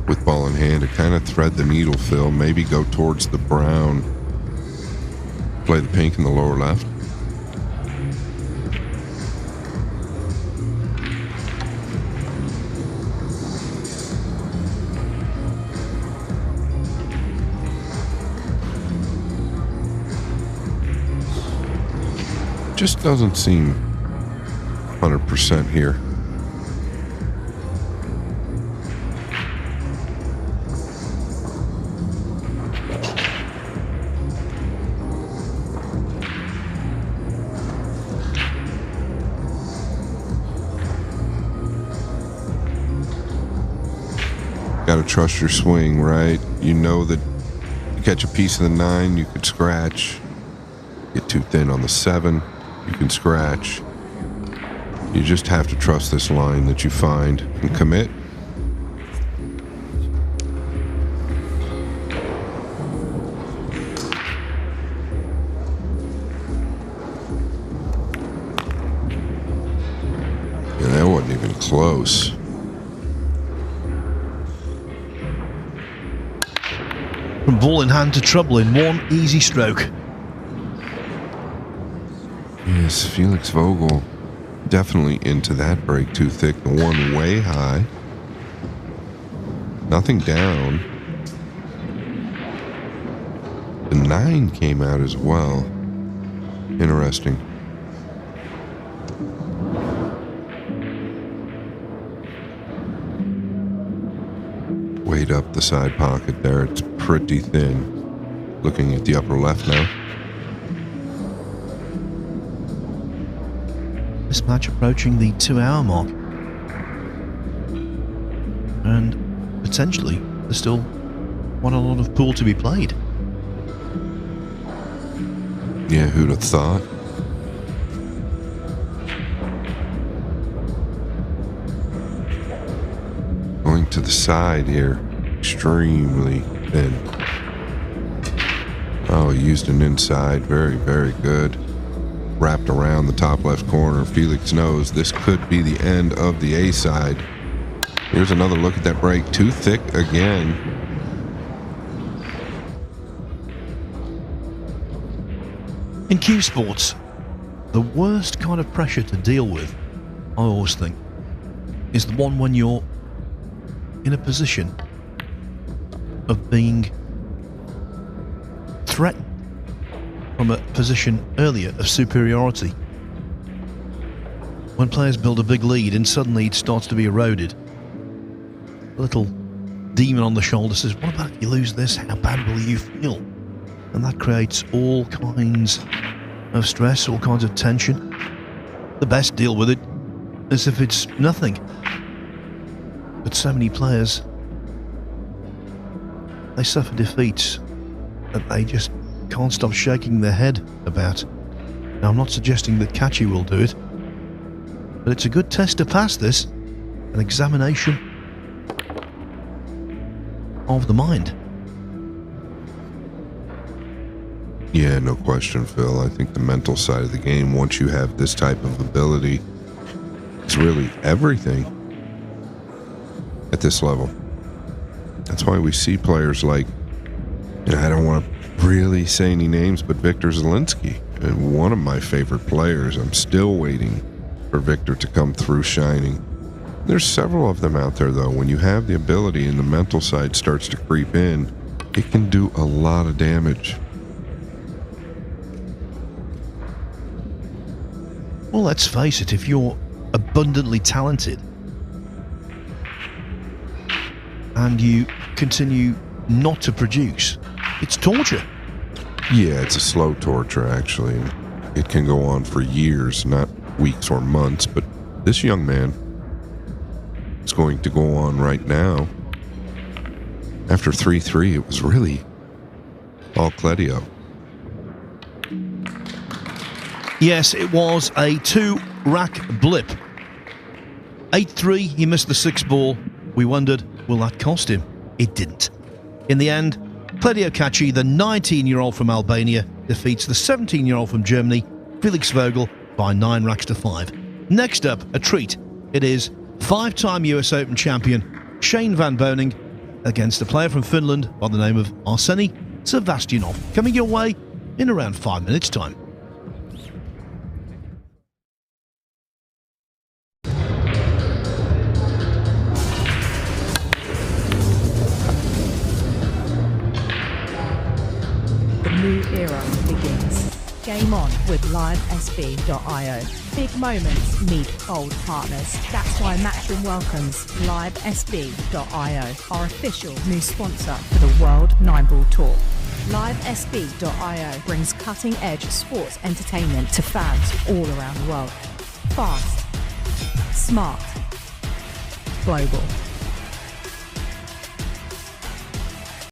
with ball in hand to kind of thread the needle, Phil. Maybe go towards the brown. Play the pink in the lower left. Just doesn't seem 100% here. Got to trust your swing, right? You know that you catch a piece of the 9, you could scratch. Get too thin on the 7. You can scratch. You just have to trust this line that you find and commit. Yeah, that wasn't even close. From ball in hand to trouble in one easy stroke. Yes, Felix Vogel definitely into that break too thick. The 1 way high. Nothing down. The 9 came out as well. Interesting. Weight up the side pocket there. It's pretty thin. Looking at the upper left now. This match approaching the 2-hour mark. And potentially there's still quite a lot of pool to be played. Yeah, who'd have thought? the side here. Extremely thin. Oh, he used an inside. Very, very good. Wrapped around the top left corner. Felix knows this could be the end of the A side. Here's another look at that break. Too thick again. In cue sports, the worst kind of pressure to deal with, I always think, is the one when you're in a position of being threatened from a position earlier of superiority. When players build a big lead and suddenly it starts to be eroded, a little demon on the shoulder says, what about if you lose this? How bad will you feel? And that creates all kinds of stress, all kinds of tension. The best deal with it is if it's nothing. But so many players, they suffer defeats that they just can't stop shaking their head about. Now, I'm not suggesting that Kaci will do it, but it's a good test to pass this, an examination of the mind. Yeah, no question, Phil. I think the mental side of the game, once you have this type of ability, is really everything at this level. That's why we see players like, and I don't want to really say any names, but Victor Zielinski, one of my favorite players. I'm still waiting for Victor to come through shining. There's several of them out there, though. When you have the ability and the mental side starts to creep in, it can do a lot of damage. Well, let's face it, if you're abundantly talented and you continue not to produce, it's torture. Yeah, it's a slow torture, actually. It can go on for years, not weeks or months, but this young man is going to go on right now. After 3-3, it was really all Kledio. Yes, it was a 2-rack blip. 8-3, he missed the 6th ball. We wondered, will that cost him? It didn't. In the end, Kledio Kaci, the 19-year-old from Albania, defeats the 17-year-old from Germany, Felix Vogel, by 9 racks to 5. Next up, a treat. It is 5-time US Open champion Shane Van Boening against a player from Finland by the name of Arseni Sevastianov, coming your way in around 5 minutes' time. New era begins. Game on with LiveSB.io. Big moments meet old partners. That's why Matchroom welcomes LiveSB.io, our official new sponsor for the World 9-Ball Tour. LiveSB.io brings cutting-edge sports entertainment to fans all around the world. Fast, smart, global.